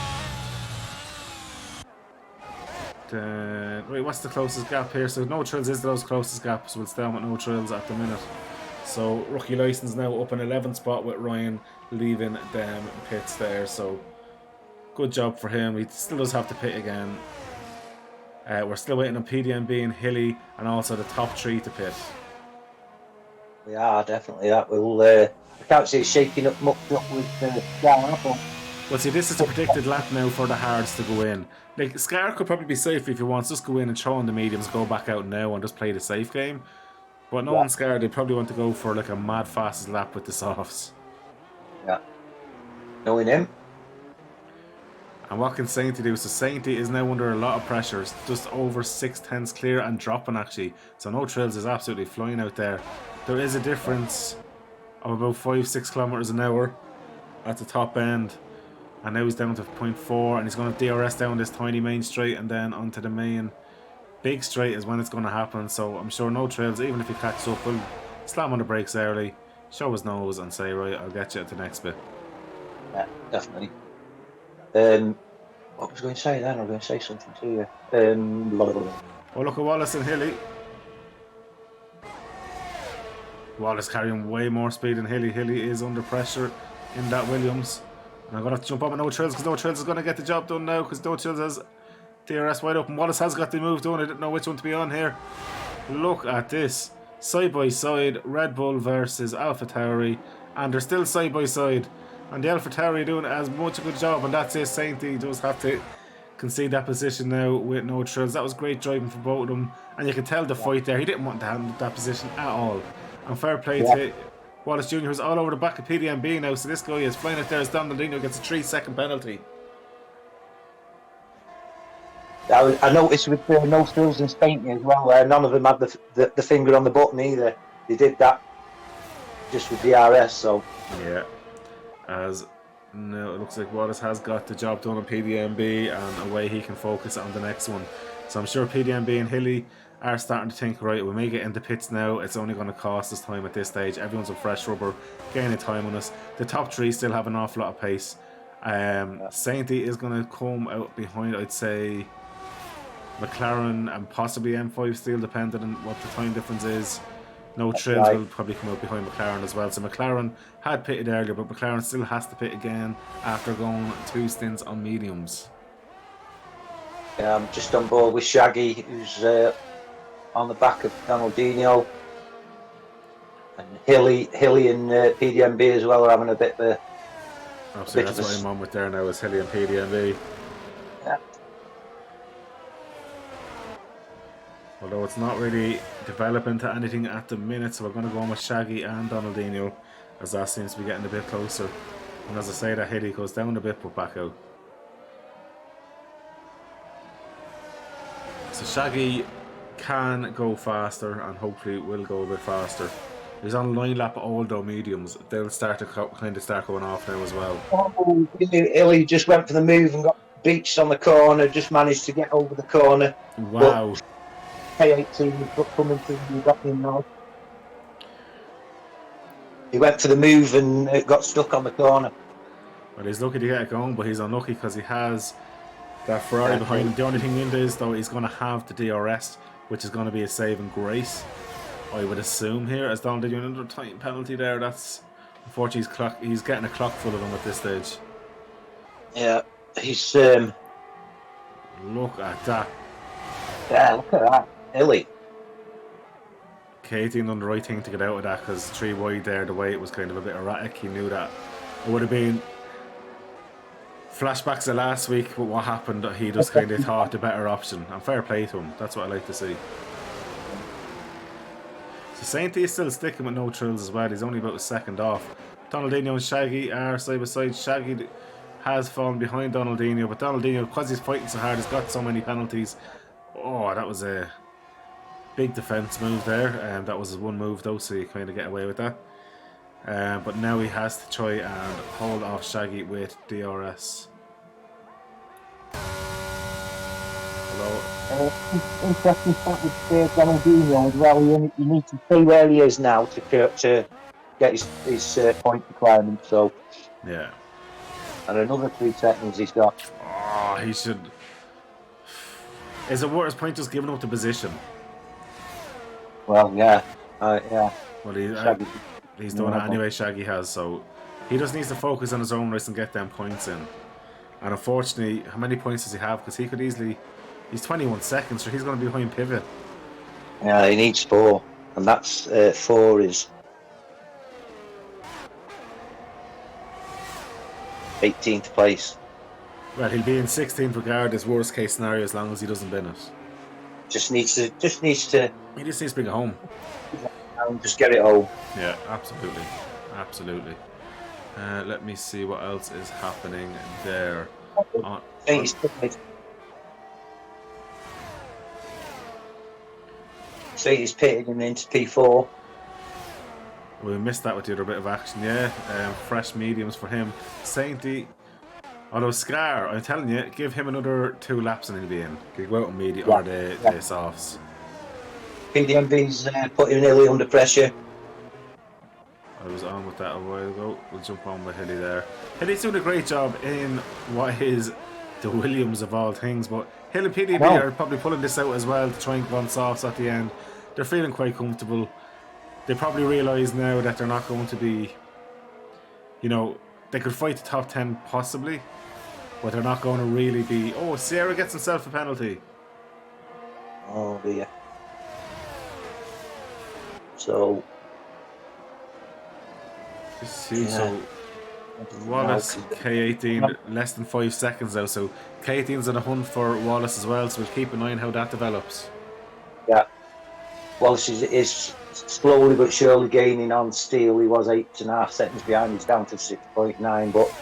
Wait, what's the closest gap here? So No Trills is those closest gaps. We'll stay on with No Trills at the minute. So rookie license now up in 11th spot with Ryan leaving them pits there. So good job for him. He still does have to pit again. We're still waiting on PDMB and Hilly and also the top 3 to pit. We are definitely that. I can't see it shaking up much up with Scar. Well, see, this is the predicted lap now for the hards to go in. Like, Scar could probably be safe if he wants. Just go in and throw on the mediums, go back out now and just play the safe game. But knowing Scar, they probably want to go for like a mad fastest lap with the softs. Yeah. Knowing him. And what can Sainty do? So Sainty is now under a lot of pressure. It's just over 6/10 clear and dropping actually. So No Trills is absolutely flying out there. There is a difference of about 5-6 kilometers an hour at the top end. And now he's down to 0.4 and he's going to DRS down this tiny main straight and then onto the main big straight is when it's going to happen. So I'm sure No Trills, even if he catches up, will slam on the brakes early, show his nose and say, right, I'll get you at the next bit. Yeah, definitely. What was I going to say then? I was going to say something to you. Oh, look at Wallace and Hilly. Wallace carrying way more speed than Hilly. Hilly is under pressure in that Williams. And I'm going to have to jump on with No Trills because No Trills is going to get the job done now because No Trills has DRS wide open. Wallace has got the move done. I didn't know which one to be on here. Look at this. Side by side, Red Bull versus Alpha Tauri. And they're still side by side. And the Alpha Tauri doing as much a good job. And that's it. Sainty does have to concede that position now with No Trills. That was great driving for both of them. And you can tell the fight there. He didn't want to handle that position at all. And fair play to Wallace Jr., who's all over the back of PDMB now. So this guy is flying it there as Donaldino gets a 3-second penalty. I noticed with No Trills and Sainty as well, none of them had the finger on the button either. They did that just with DRS, so. Yeah. As no, it looks like Wallace has got the job done on PDMB and away he can focus on the next one. So I'm sure PDMB and Hilly are starting to think, right, we may get into pits now, it's only going to cost us time at this stage. Everyone's on fresh rubber, gaining time on us. The top 3 still have an awful lot of pace. Sainty is going to come out behind, I'd say, McLaren and possibly M5 still, depending on what the time difference is. No Trills will probably come out behind McLaren as well. So McLaren had pitted earlier, but McLaren still has to pit again after going 2 stints on mediums. Yeah, I'm just on board with Shaggy, who's on the back of Donaldino. And Hilly and PDMB as well are having a bit of a... Absolutely, that's what I'm on with there now, is Hilly and PDMB. Yeah. Although it's not really developing to anything at the minute, so we're going to go on with Shaggy and Donaldino, as that seems to be getting a bit closer. And as I say, that Hilly goes down a bit but back out. So Shaggy can go faster and hopefully will go a bit faster. He's on line lap although mediums. They'll start to kind of start going off now as well. Oh, Hilly just went for the move and got beached on the corner, just managed to get over the corner. Wow. But K18 coming through, got him now. He went for the move and got stuck on the corner. Well, he's lucky to get it going, but he's unlucky because he has that Ferrari behind him. The only thing in there is, though, he's going to have the DRS, which is going to be a saving grace, I would assume here, as Donald did another time penalty there. That's unfortunately he's getting a clock full of them at this stage. Yeah, he's look at that. Yeah, look at that. Hilly. Katie done the right thing to get out of that because 3 wide there, the way it was kind of a bit erratic. He knew that it would have been flashbacks of last week, but what happened, he just kind of thought the better option. And fair play to him. That's what I like to see. So Sainty is still sticking with No Trills as well. He's only about a second off. Donaldino and Shaggy are side by side. Shaggy has fallen behind Donaldino, but Donaldino, because he's fighting so hard, has got so many penalties. Oh, that was a big defence move there. That was his one move though, so you kind of get away with that. But now he has to try and hold off Shaggy with DRS. Interesting fact with Ronaldinho as well. You need to see where he is now to get his point requirement. So Yeah. and another 3 seconds he's got. Oh, he should. Is it worth his point just giving up the position? Well, yeah, yeah. Well, he's doing it anyway. Shaggy has, so he just needs to focus on his own race and get them points in. And unfortunately, how many points does he have? Because he could easily. He's 21 seconds, so he's going to be behind Pivot. Yeah, he needs 4, and that's 4 is 18th place. Well, he'll be in 16th regardless, worst case scenario, as long as he doesn't bin it. Just needs to. He just needs to bring it home. Just get it home. Yeah, absolutely, absolutely. Let me see what else is happening there. See, he's pitted him into P4. We missed that with the other bit of action, yeah. Fresh mediums for him. Sainty. Although Scar, I'm telling you, give him another 2 laps and he'll be in. He'll go out on medium or the softs. PDMV's put him nearly under pressure. I was on with that a while ago. We'll jump on with Hilly there. Hilly's doing a great job in what is the Williams of all things, but Hill and PDB are probably pulling this out as well to try and go on softs at the end. They're feeling quite comfortable. They probably realise now that they're not going to be, you know, they could fight the top 10 possibly, but they're not going to really be. Oh, Sierra gets himself a penalty. Oh dear. So. So Wallace, K18, less than 5 seconds now. So K18's on a hunt for Wallace as well. So we'll keep an eye on how that develops. Yeah. Wallace is slowly but surely gaining on Steele. He was 8.5 seconds behind. He's down to 6.9. But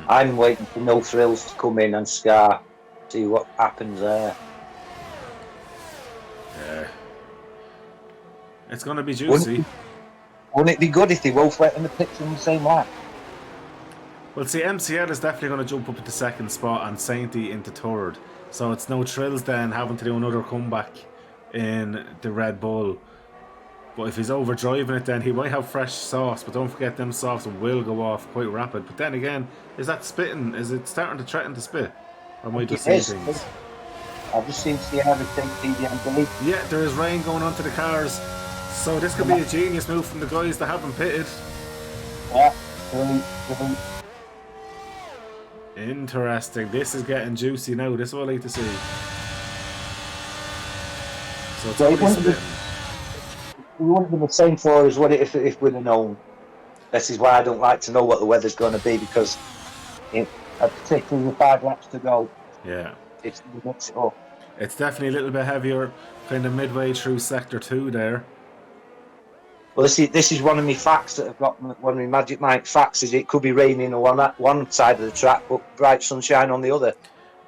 I'm waiting for No Thrills to come in and Scar. See what happens there. Yeah. It's going to be juicy. Wouldn't it be good if they both went in the pits in the same lap? Well, see, MCL is definitely going to jump up into 2nd spot and Sainty into 3rd. So it's No Trills then having to do another comeback in the Red Bull. But if he's overdriving it, then he might have fresh sauce. But don't forget, them softs will go off quite rapid. But then again, is that spitting? Is it starting to threaten to spit? Or am I just seeing things? I've just seen Sierra take PDM. Yeah, there is rain going onto the cars. So this could be a genius move from the guys that haven't pitted. Yeah. Interesting. This is getting juicy now. This is what I like to see. So it's only spitting. We wouldn't have been the same for us, would it, if we'd have known? This is why I don't like to know what the weather's going to be, because particularly with 5 laps to go. Yeah. It's mix it up. It's definitely a little bit heavier, kind of midway through Sector 2 there. Well, this is one of my facts that I've got. One of my Magic Mike facts is it could be raining on one side of the track, but bright sunshine on the other.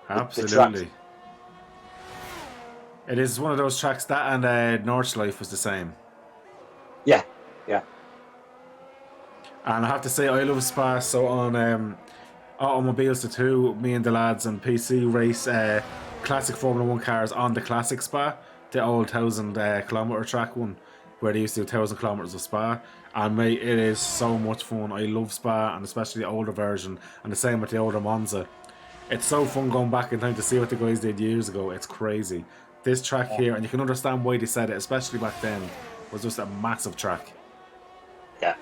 Absolutely. It is one of those tracks that and Nordschleife was the same. Yeah, yeah. And I have to say, I love Spa. So on Automobiles to 2, me and the lads and PC race classic Formula 1 cars on the classic Spa, the old 1,000 kilometre track one, where they used to do 1,000 kilometres of Spa. And mate, it is so much fun. I love Spa, and especially the older version, and the same with the older Monza. It's so fun going back in time to see what the guys did years ago. It's crazy. This track here, and you can understand why they said it, especially back then, was just a massive track. Yeah.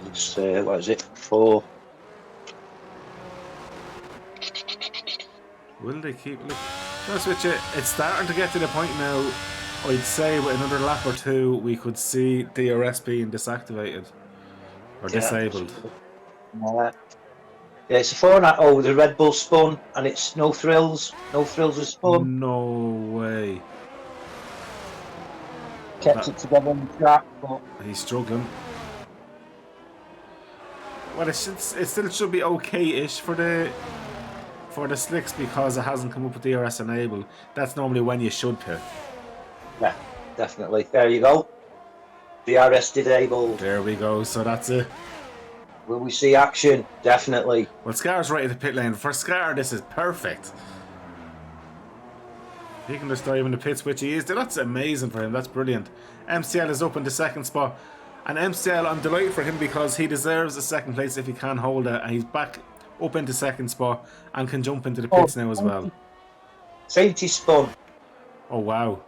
It's, what is it? 4. Will they keep... Look, honest with you, it's starting to get to the point now, I'd say with another lap or 2, we could see DRS being deactivated. Or disabled. Yeah, it's a 4.0. The Red Bull spun, and it's No Thrills. No Thrills is spun. No way. Kept it together on the track, but... He's struggling. Well, it still should be okay-ish for the slicks, because it hasn't come up with DRS enabled. That's normally when you should pit. Yeah, definitely. There you go. DRS disabled. There we go. So that's it. Will we see action? Definitely. Well, Scar's right at the pit lane. For Scar, this is perfect. He can just dive in the pits, which he is. That's amazing for him. That's brilliant. MCL is up in the second spot. And MCL, I'm delighted for him because he deserves a second place if he can hold it. And he's back up into second spot and can jump into the pits now as well. Saftey spun. Oh, wow.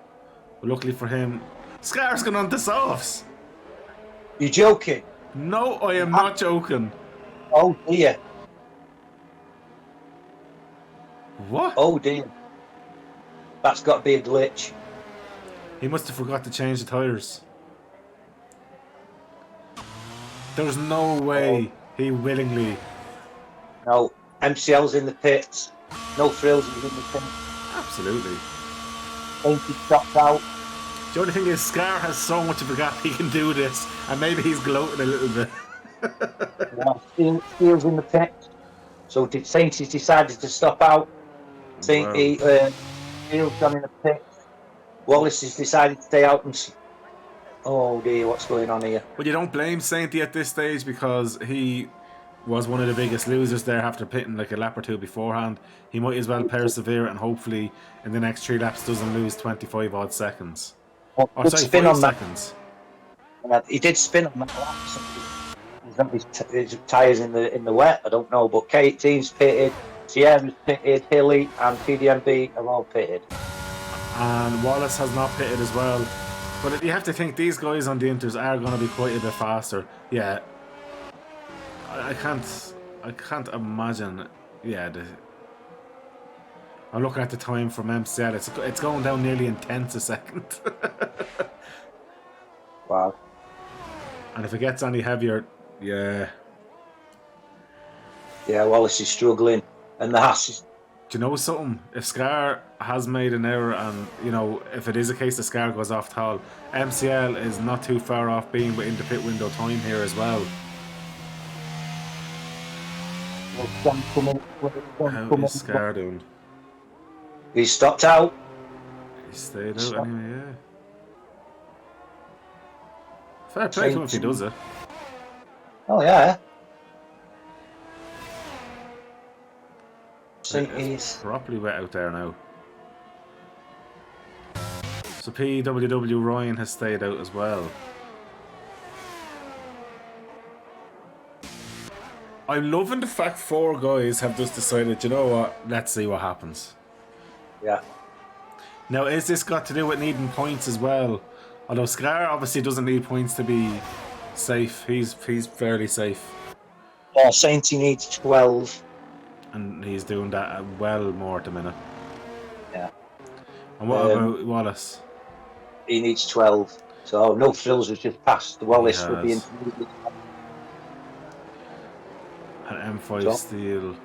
Well, luckily for him, Scar's gone on to softs. You joking? No, I am not joking. Oh, dear. What? Oh, dear. That's got to be a glitch. He must have forgot to change the tyres. There's no way he willingly... No, MCL's in the pits. No frills is in the pits. Absolutely. Saftey dropped out. The only thing is, Scar has so much of a gap he can do this, and maybe he's gloating a little bit. Yeah, Steele's in the pits. So Saftey's decided to stop out. Saftey, Steele's gone in the pits. Wallace has decided to stay out and... Oh dear, what's going on here? But you don't blame Saftey at this stage because he was one of the biggest losers there after pitting like a lap or two beforehand. He might as well persevere and hopefully in the next 3 laps doesn't lose 25 odd seconds. Well, sorry, spin 5 on seconds. He did spin on that lap. So he's got his tyres in the wet. I don't know, but K18's pitted, Sierra's pitted, Hilly and PDMB are all pitted. And Wallace has not pitted as well. But you have to think these guys on the Inters are going to be quite a bit faster. Yeah, I can't imagine. Yeah, I'm looking at the time from MCL. It's going down nearly in tenths a second. Wow. And if it gets any heavier, yeah. Yeah, Wallace is struggling, and the Haas is... Do you know something? If Scar has made an error and, you know, if it is a case that Scar goes off tall, MCL is not too far off being within the pit window time here as well. How is Scar doing? He stopped out. He stayed out anyway, yeah. Fair play to him if he does it. Oh, yeah. It's properly wet out there now. So PWW Ryan has stayed out as well. I'm loving the fact 4 guys have just decided, you know what, let's see what happens. Yeah. Now, is this got to do with needing points as well? Although Scar obviously doesn't need points to be safe. He's fairly safe. Yeah, Saftey needs 12. And he's doing that well more at the minute. Yeah. And what about Wallace? He needs 12. So no frills has just passed. The Wallace would be intermediate. And M5 Steel.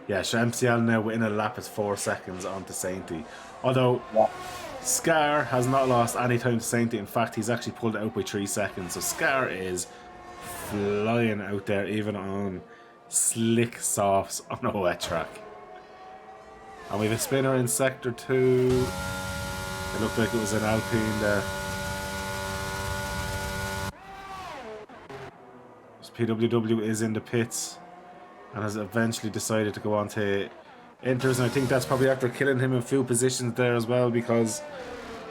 Yeah, so MCL now within a lap is 4 seconds onto Saftey. Although Scar has not lost any time to Saftey. In fact, he's actually pulled it out by 3 seconds. So Scar is flying out there, even on slick softs on a wet track. And we have a spinner in sector 2. It looked like it was an Alpine there. So PWW is in the pits and has eventually decided to go on to Inters, and I think that's probably after killing him in few positions there as well, because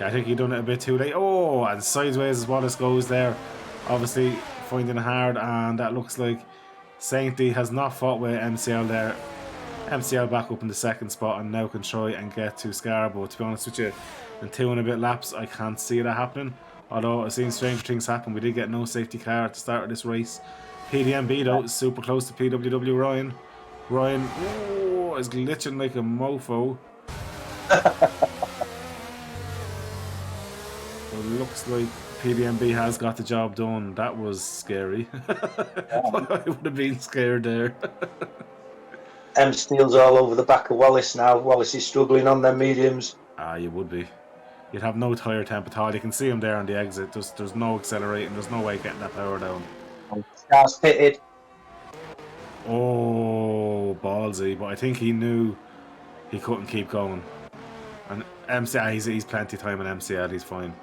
I think he done it a bit too late. Oh, and sideways as Wallace goes there, obviously finding it hard, and that looks like Saftey has not fought with MCL there. MCL back up in the second spot and now can try and get to Scar, but to be honest with you, in 2 and a bit laps I can't see that happening. Although I've seen stranger things happen. We did get no safety car at the start of this race. PDMB though is super close to PWW Ryan. Ryan is glitching like a mofo. It looks like PDMB has got the job done. That was scary. I would have been scared there. M Steele's all over the back of Wallace now. Wallace is struggling on their mediums. Ah, you would be. You'd have no tyre temp at all. You can see him there on the exit. There's no accelerating. There's no way getting that power down. Scar's pitted. Oh, ballsy. But I think he knew he couldn't keep going. And MCL, he's plenty of time in MCL. He's fine.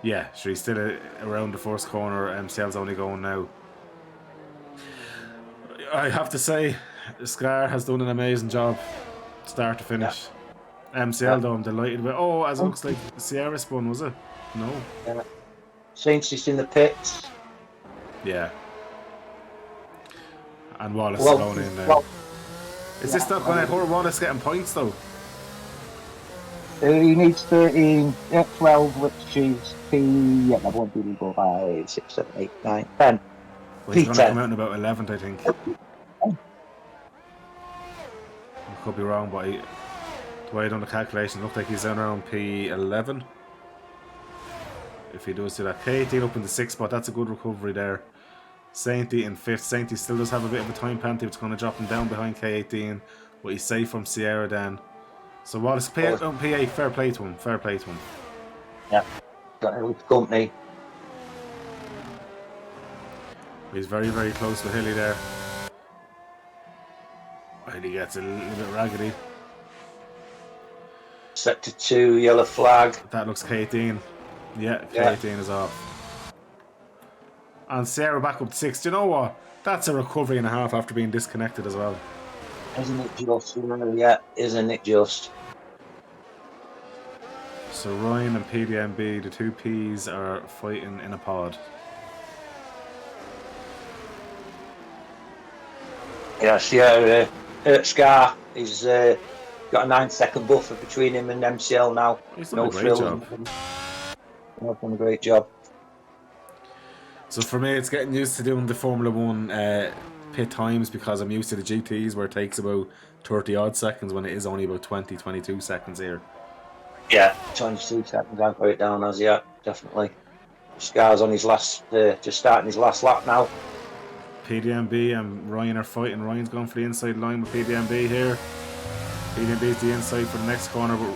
Yeah, sure, he's still around the first corner. MCL's only going now. I have to say, Scar has done an amazing job, start to finish. MCL though, I'm delighted with. Oh, as it looks like Sierra spun, was it? No. Saints just in the pits. Yeah. And Wallace thrown in there. Is this not going to hurt Wallace getting points though? He needs 13, 12, which is that won't be legal by 6, 7, 8, 9, 10. Well, he's going to come out in about 11th, I think. I could be wrong, but the way I done the calculation, it looked like he's down around P11. If he does do that. K18 up in the 6th spot, that's a good recovery there. Sainty in 5th. Sainty still does have a bit of a time penalty, it's going to drop him down behind K18, but he's safe from Sierra then. So Wallace, P8, fair play to him, fair play to him. Yeah, got a good company. He's very, very close to Hilly there. And he gets a little bit raggedy. Sector 2, yellow flag. That looks K18. Yeah, K18 is off. And Sierra back up to 6th. Do you know what? That's a recovery and a half after being disconnected as well. Isn't it just? Yeah, isn't it just? So Ryan and PDMB, the two Ps, are fighting in a pod. Yes, yeah. Scar is got a 9-second buffer between him and MCL now. He's done a great job. He's done a great job. So for me, it's getting used to doing the Formula 1 pit times because I'm used to the GTs where it takes about 30 odd seconds when it is only about 22 seconds here. Yeah, 22 seconds. I've got it down as definitely. Scar's on his last, just starting his last lap now. PDMB and Ryan are fighting. Ryan's going for the inside line with PDMB here. PDMB's the inside for the next corner, but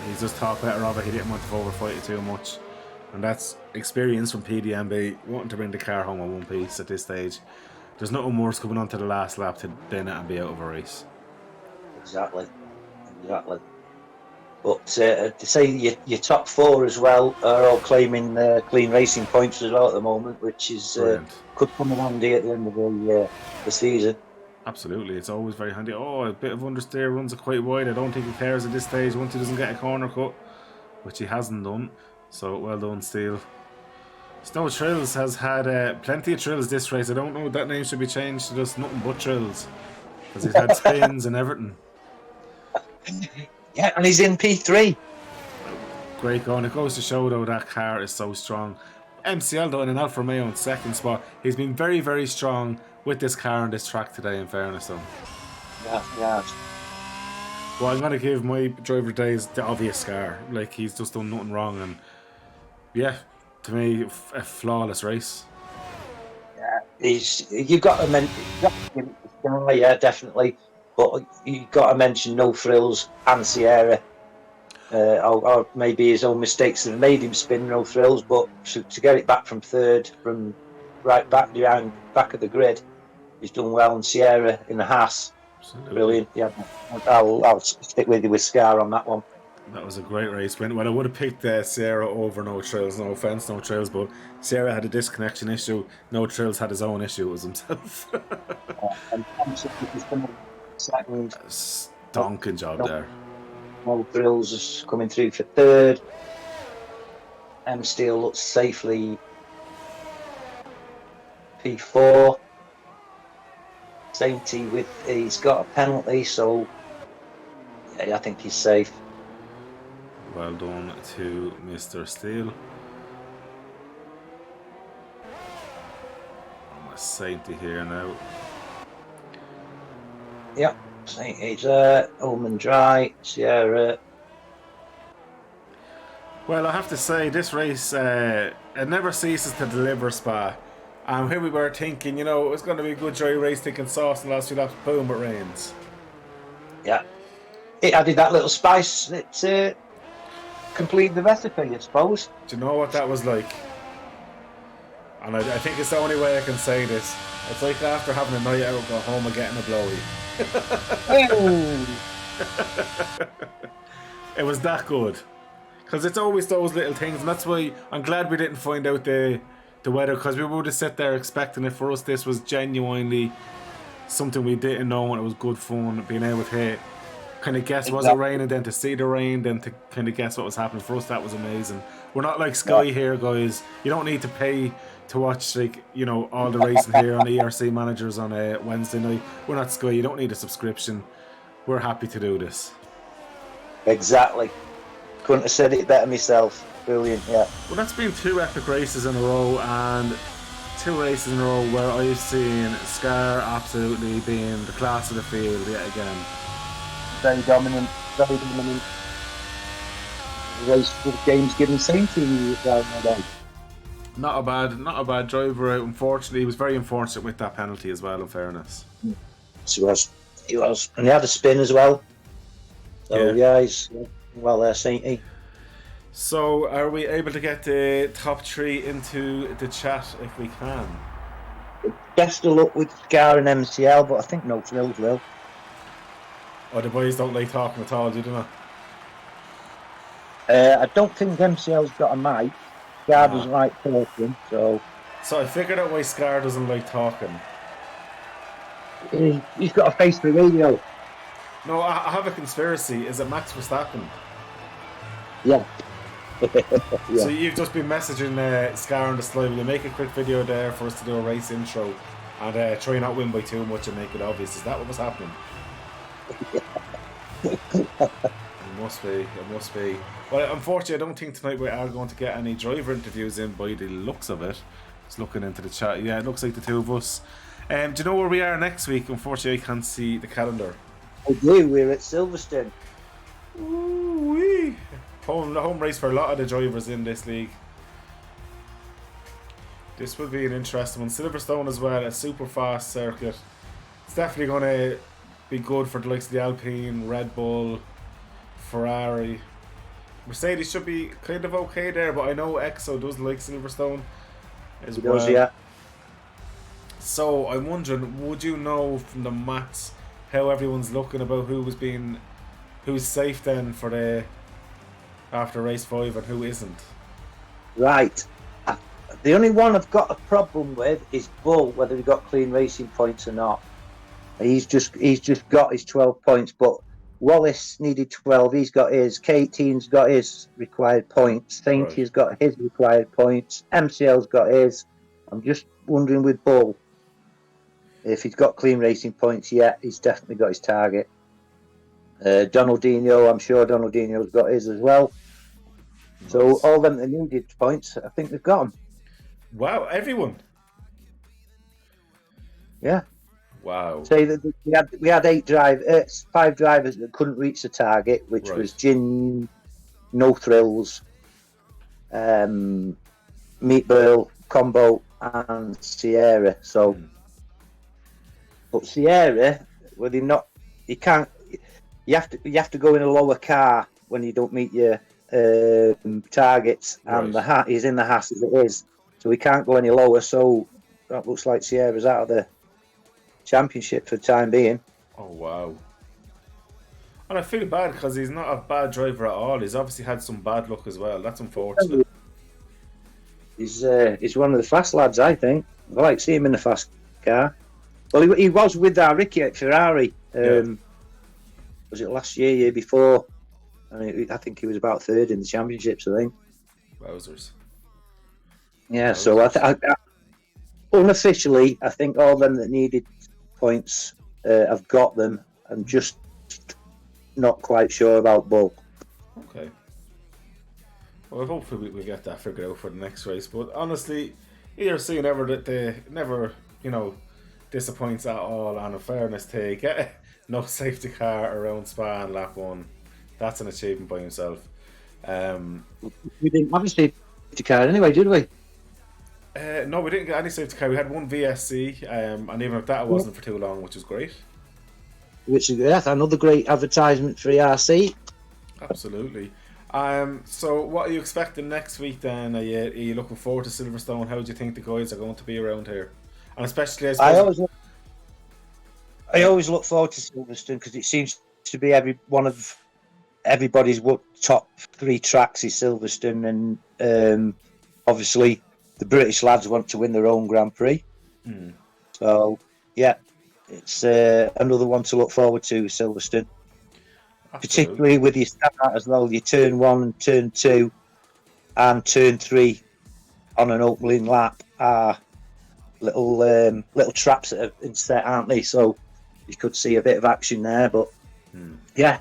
he's just thought better of it. He didn't want to overfight it too much. And that's experience from PDMB, wanting to bring the car home in one piece at this stage. There's nothing worse coming on to the last lap to bin it and be out of a race. Exactly. But to say your top 4 as well are all claiming clean racing points as well at the moment, which is could come in handy at the end of the season. Absolutely, it's always very handy. Oh, a bit of understeer, runs it quite wide. I don't think he cares at this stage once he doesn't get a corner cut, which he hasn't done. So well done, Steele. Snow Trills has had plenty of trills this race. I don't know if that name should be changed to just nothing but trills, because he's had spins and everything. Yeah, and he's in P3. Great going. It goes to show though that car is so strong. MCL though in an Alfa Romeo in 2nd spot. He's been very, very strong with this car on this track today, in fairness though. Yeah. Well, I'm going to give my driver days the obvious scar. Like, he's just done nothing wrong, and yeah, to me, a flawless race. Yeah, you've got to mention, yeah, definitely. But you've got to mention No Frills and Sierra, or maybe his own mistakes that made him spin No Frills. But to get it back from 3rd, from right back behind back of the grid, he's done well. And Sierra in the Haas, absolutely brilliant. Yeah, I'll stick with you with Scar on that one. That was a great race. Well, I would have picked Sierra over No Trills. No offense, No Trills, but Sierra had a disconnection issue. No Trills had his own issue. It was himself. And second, stonking job there. No Thrills is coming through for 3rd. M Steel looks safely P4. Sainty he's got a penalty, so yeah, I think he's safe. Well done to Mr. Steele. Sainty here now. Yep, Sainty's there. Ullman Dry, Sierra. Well, I have to say, this race, it never ceases to deliver, Spa. And here we were thinking, it was going to be a good dry race, thinking sauce in the last few laps. Boom, it rains. Yeah. It added that little spice that completed the recipe, I suppose. Do you know what that was like? And I think it's the only way I can say this. It's like after having a night out, go home and getting a blowy. It was that good. Because it's always those little things, and that's why I'm glad we didn't find out the weather, because we would have sat there expecting it. For us, this was genuinely something we didn't know, and it was good fun being able to hit kind of guess was it raining, then to see the rain, then to kind of guess what was happening. For us, that was amazing. We're not like Sky here, guys. You don't need to pay to watch, like, you know, all the racing here on ERC Managers on a Wednesday night. We're not Sky. You don't need a subscription. We're happy to do this. Exactly. Couldn't have said it better myself. Brilliant, yeah. Well, that's been 2 epic races in a row, and 2 races in a row where I've seen Scar absolutely being the class of the field yet again. Very dominant, very dominant. Race for the game's given safety. Not a bad driver. Unfortunately, he was very unfortunate with that penalty as well, in fairness. He was. And he had a spin as well. So, yeah he's well there, sainty. So, are we able to get the top 3 into the chat if we can? Best of luck with Scar and MCL, but I think No Frills will. Oh, the boys don't like talking at all, do they not? I don't think MCL's got a mic. Scar doesn't like talking, so... So I figured out why Scar doesn't like talking. He's got a face for radio. No, I have a conspiracy. Is it Max Verstappen? Yeah. So you've just been messaging Scar on the slide. Will you make a quick video there for us to do a race intro and try not win by too much and make it obvious? Is that what was happening? It must be. Well, unfortunately, I don't think tonight we are going to get any driver interviews in by the looks of it. Just looking into the chat. Yeah, it looks like the 2 of us. Do you know where we are next week? Unfortunately, I can't see the calendar. I do. We're at Silverstone. Ooh-wee. Home race for a lot of the drivers in this league. This will be an interesting one. Silverstone as well, a super fast circuit. It's definitely going to be good for the likes of the Alpine, Red Bull, Ferrari. Mercedes should be kind of okay there, but I know EXO does like Silverstone as well. Does, yeah. So I'm wondering, would you know from the maths how everyone's looking about who's safe then for the after race 5 and who isn't? Right. The only one I've got a problem with is Bull, whether he got clean racing points or not. He's just got his 12 points, but Wallace needed 12. He's got his. K18's got his required points. Sainty's got his required points. MCL's got his. I'm just wondering with Bull, if he's got clean racing points yet, he's definitely got his target. Donaldinho, I'm sure Donaldinho's got his as well. Nice. So all them that needed points, I think they've got them. Wow, everyone. Yeah. Wow. Say that we had 5 drivers that couldn't reach the target, which was Gin, No Thrills, Meatball, Combo, and Sierra. So, but Sierra, well, you can't. You have to go in a lower car when you don't meet your targets, and he's in the Haas as it is, so he can't go any lower. So that looks like Sierra's out of the championship for the time being. Oh wow! And I feel bad because he's not a bad driver at all. He's obviously had some bad luck as well. That's unfortunate. He's one of the fast lads, I think. I like seeing him in the fast car. Well, he was with Ricky at Ferrari. Was it last year before? I think he was about 3rd in the championships, I think. Wowzers. Yeah, so I unofficially, I think all them that needed points have got them. I'm just not quite sure about Bull. Okay. Well, hopefully we get that figured out for the next race. But honestly, ERC never disappoints at all. And in fairness, to get no safety car around Spa and lap 1, that's an achievement by himself. We didn't have a safety car anyway, did we? No, we didn't get any safety car. We had one VSC, and even if that wasn't for too long, which was great. Which is another great advertisement for ERC. Absolutely. So what are you expecting next week then? Are you looking forward to Silverstone? How do you think the guys are going to be around here? And especially, I always look forward to Silverstone because it seems to be one of everybody's top 3 tracks is Silverstone, and obviously the British lads want to win their own Grand Prix. So yeah, it's another one to look forward to, Silverstone. particularly with your start as well. Your turn 1 and turn 2 and turn 3 on an opening lap are little traps that have been set, aren't they? So you could see a bit of action there, but yeah,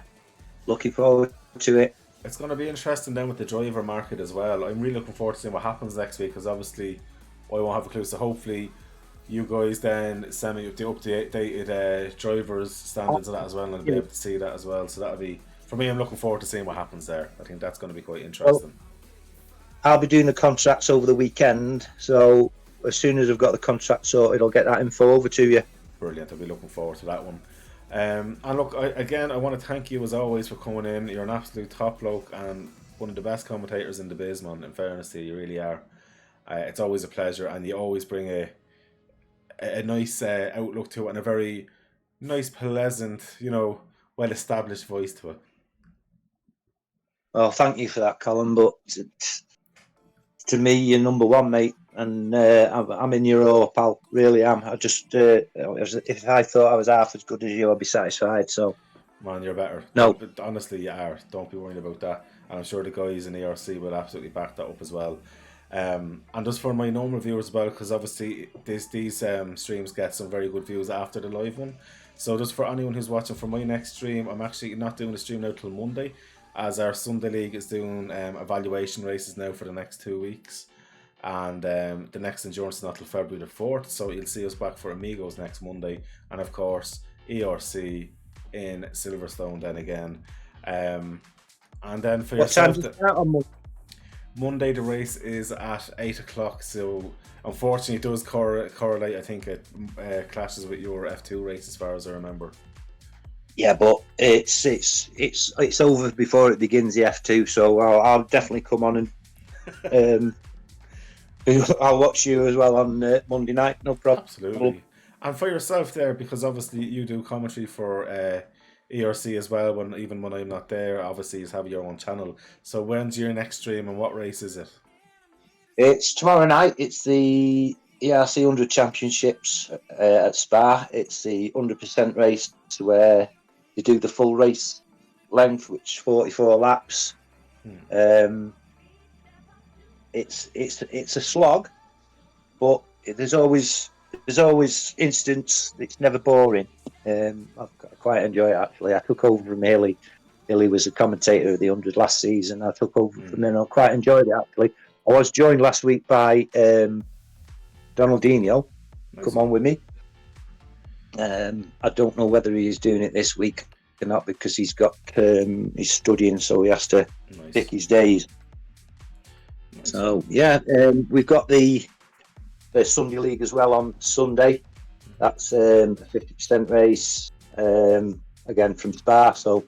looking forward to it. It's going to be interesting then with the driver market as well. I'm really looking forward to seeing what happens next week, because obviously I won't have a clue. So hopefully you guys then send me the updated drivers standards and that as well, and I'll be able to see that as well. So that'll be, for me, I'm looking forward to seeing what happens there. I think that's going to be quite interesting. I'll be doing the contracts over the weekend, so as soon as I've got the contract sorted, I'll get that info over to you. Brilliant. I'll be looking forward to that one. And look, I want to thank you as always for coming in. You're an absolute top bloke and one of the best commentators in the biz, man. In fairness to you, you really are. It's always a pleasure, and you always bring a nice outlook to it, and a very nice, pleasant, well-established voice to it. Well, thank you for that, Colin, but to me, you're number one, mate, and I'm in your awe, pal. Really am. I just, if I thought I was half as good as you, I'd be satisfied. So, man, you're better. No, but honestly, you are. Don't be worried about that. And I'm sure the guys in ERC will absolutely back that up as well. And just for my normal viewers as well, because obviously these streams get some very good views after the live one. So just for anyone who's watching, for my next stream, I'm actually not doing the stream now till Monday, as our Sunday League is doing evaluation races now for the next 2 weeks. And the next endurance is not till February the 4th, so you'll see us back for Amigos next Monday, and of course ERC in Silverstone then again. And then for yourself, Monday the race is at 8 o'clock, so unfortunately it does correlate. I think it clashes with your F2 race as far as I remember. Yeah, but it's over before it begins the F2, so I'll definitely come on and I'll watch you as well on Monday night, no problem. Absolutely. And for yourself there, because obviously you do commentary for ERC as well, even when I'm not there, obviously you have your own channel. So when's your next stream and what race is it? It's tomorrow night. It's the ERC 100 Championships at Spa. It's the 100% race where you do the full race length, which is 44 laps. It's a slog, but there's always instance. It's never boring. I quite enjoy it, actually. I took over from Haley. Haley was a commentator of the 100 last season. I took over from him. I quite enjoyed it, actually. I was joined last week by Donaldinho. Nice. Come on with me. I don't know whether he's doing it this week or not, because he's studying, so he has to pick his days. Nice. So yeah, we've got the Sunday League as well on Sunday. That's a 50% race, again from Spa. So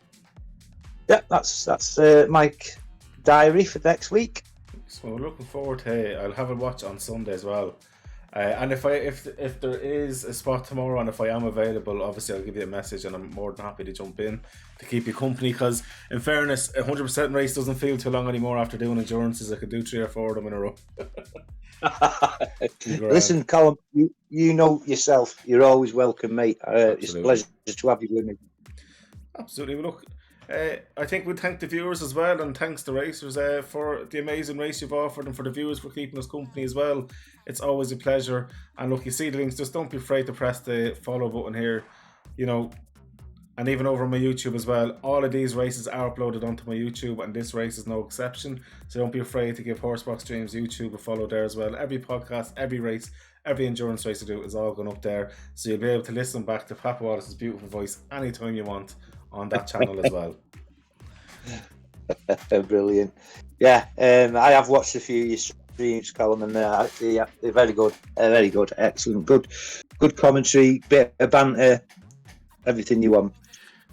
yeah, that's my diary for next week. So looking forward to it. I'll have a watch on Sunday as well. And if there is a spot tomorrow, and if I am available, obviously I'll give you a message, and I'm more than happy to jump in to keep you company, because in fairness, a 100% race doesn't feel too long anymore after doing endurances. I could do 3 or 4 of them in a row. Listen, Colin, you know yourself, you're always welcome, mate. It's a pleasure to have you with me. Absolutely. Well, look, I think we'd thank the viewers as well, and thanks to racers for the amazing race you've offered, and for the viewers for keeping us company as well. It's always a pleasure. And look, you see the links, just don't be afraid to press the follow button here, and even over my YouTube as well. All of these races are uploaded onto my YouTube, and this race is no exception, so don't be afraid to give HorseBoxStreams YouTube a follow there as well. Every podcast, every race, every endurance race I do is all going up there, so you'll be able to listen back to Papa Wallace's beautiful voice anytime you want on that channel as well. Brilliant. Yeah, I have watched a few of your streams, Colin, and they're very good, excellent, good commentary, bit of banter, everything you want.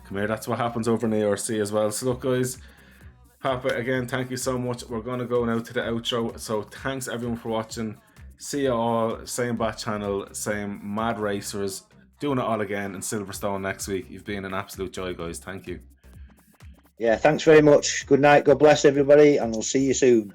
Come here, that's what happens over in the ERC as well. So look, guys, Papa, again, thank you so much. We're going to go now to the outro, so thanks everyone for watching. See you all, same bat channel, same mad racers, doing it all again in Silverstone next week. You've been an absolute joy, guys. Thank you. Yeah, thanks very much. Good night. God bless everybody, and we'll see you soon.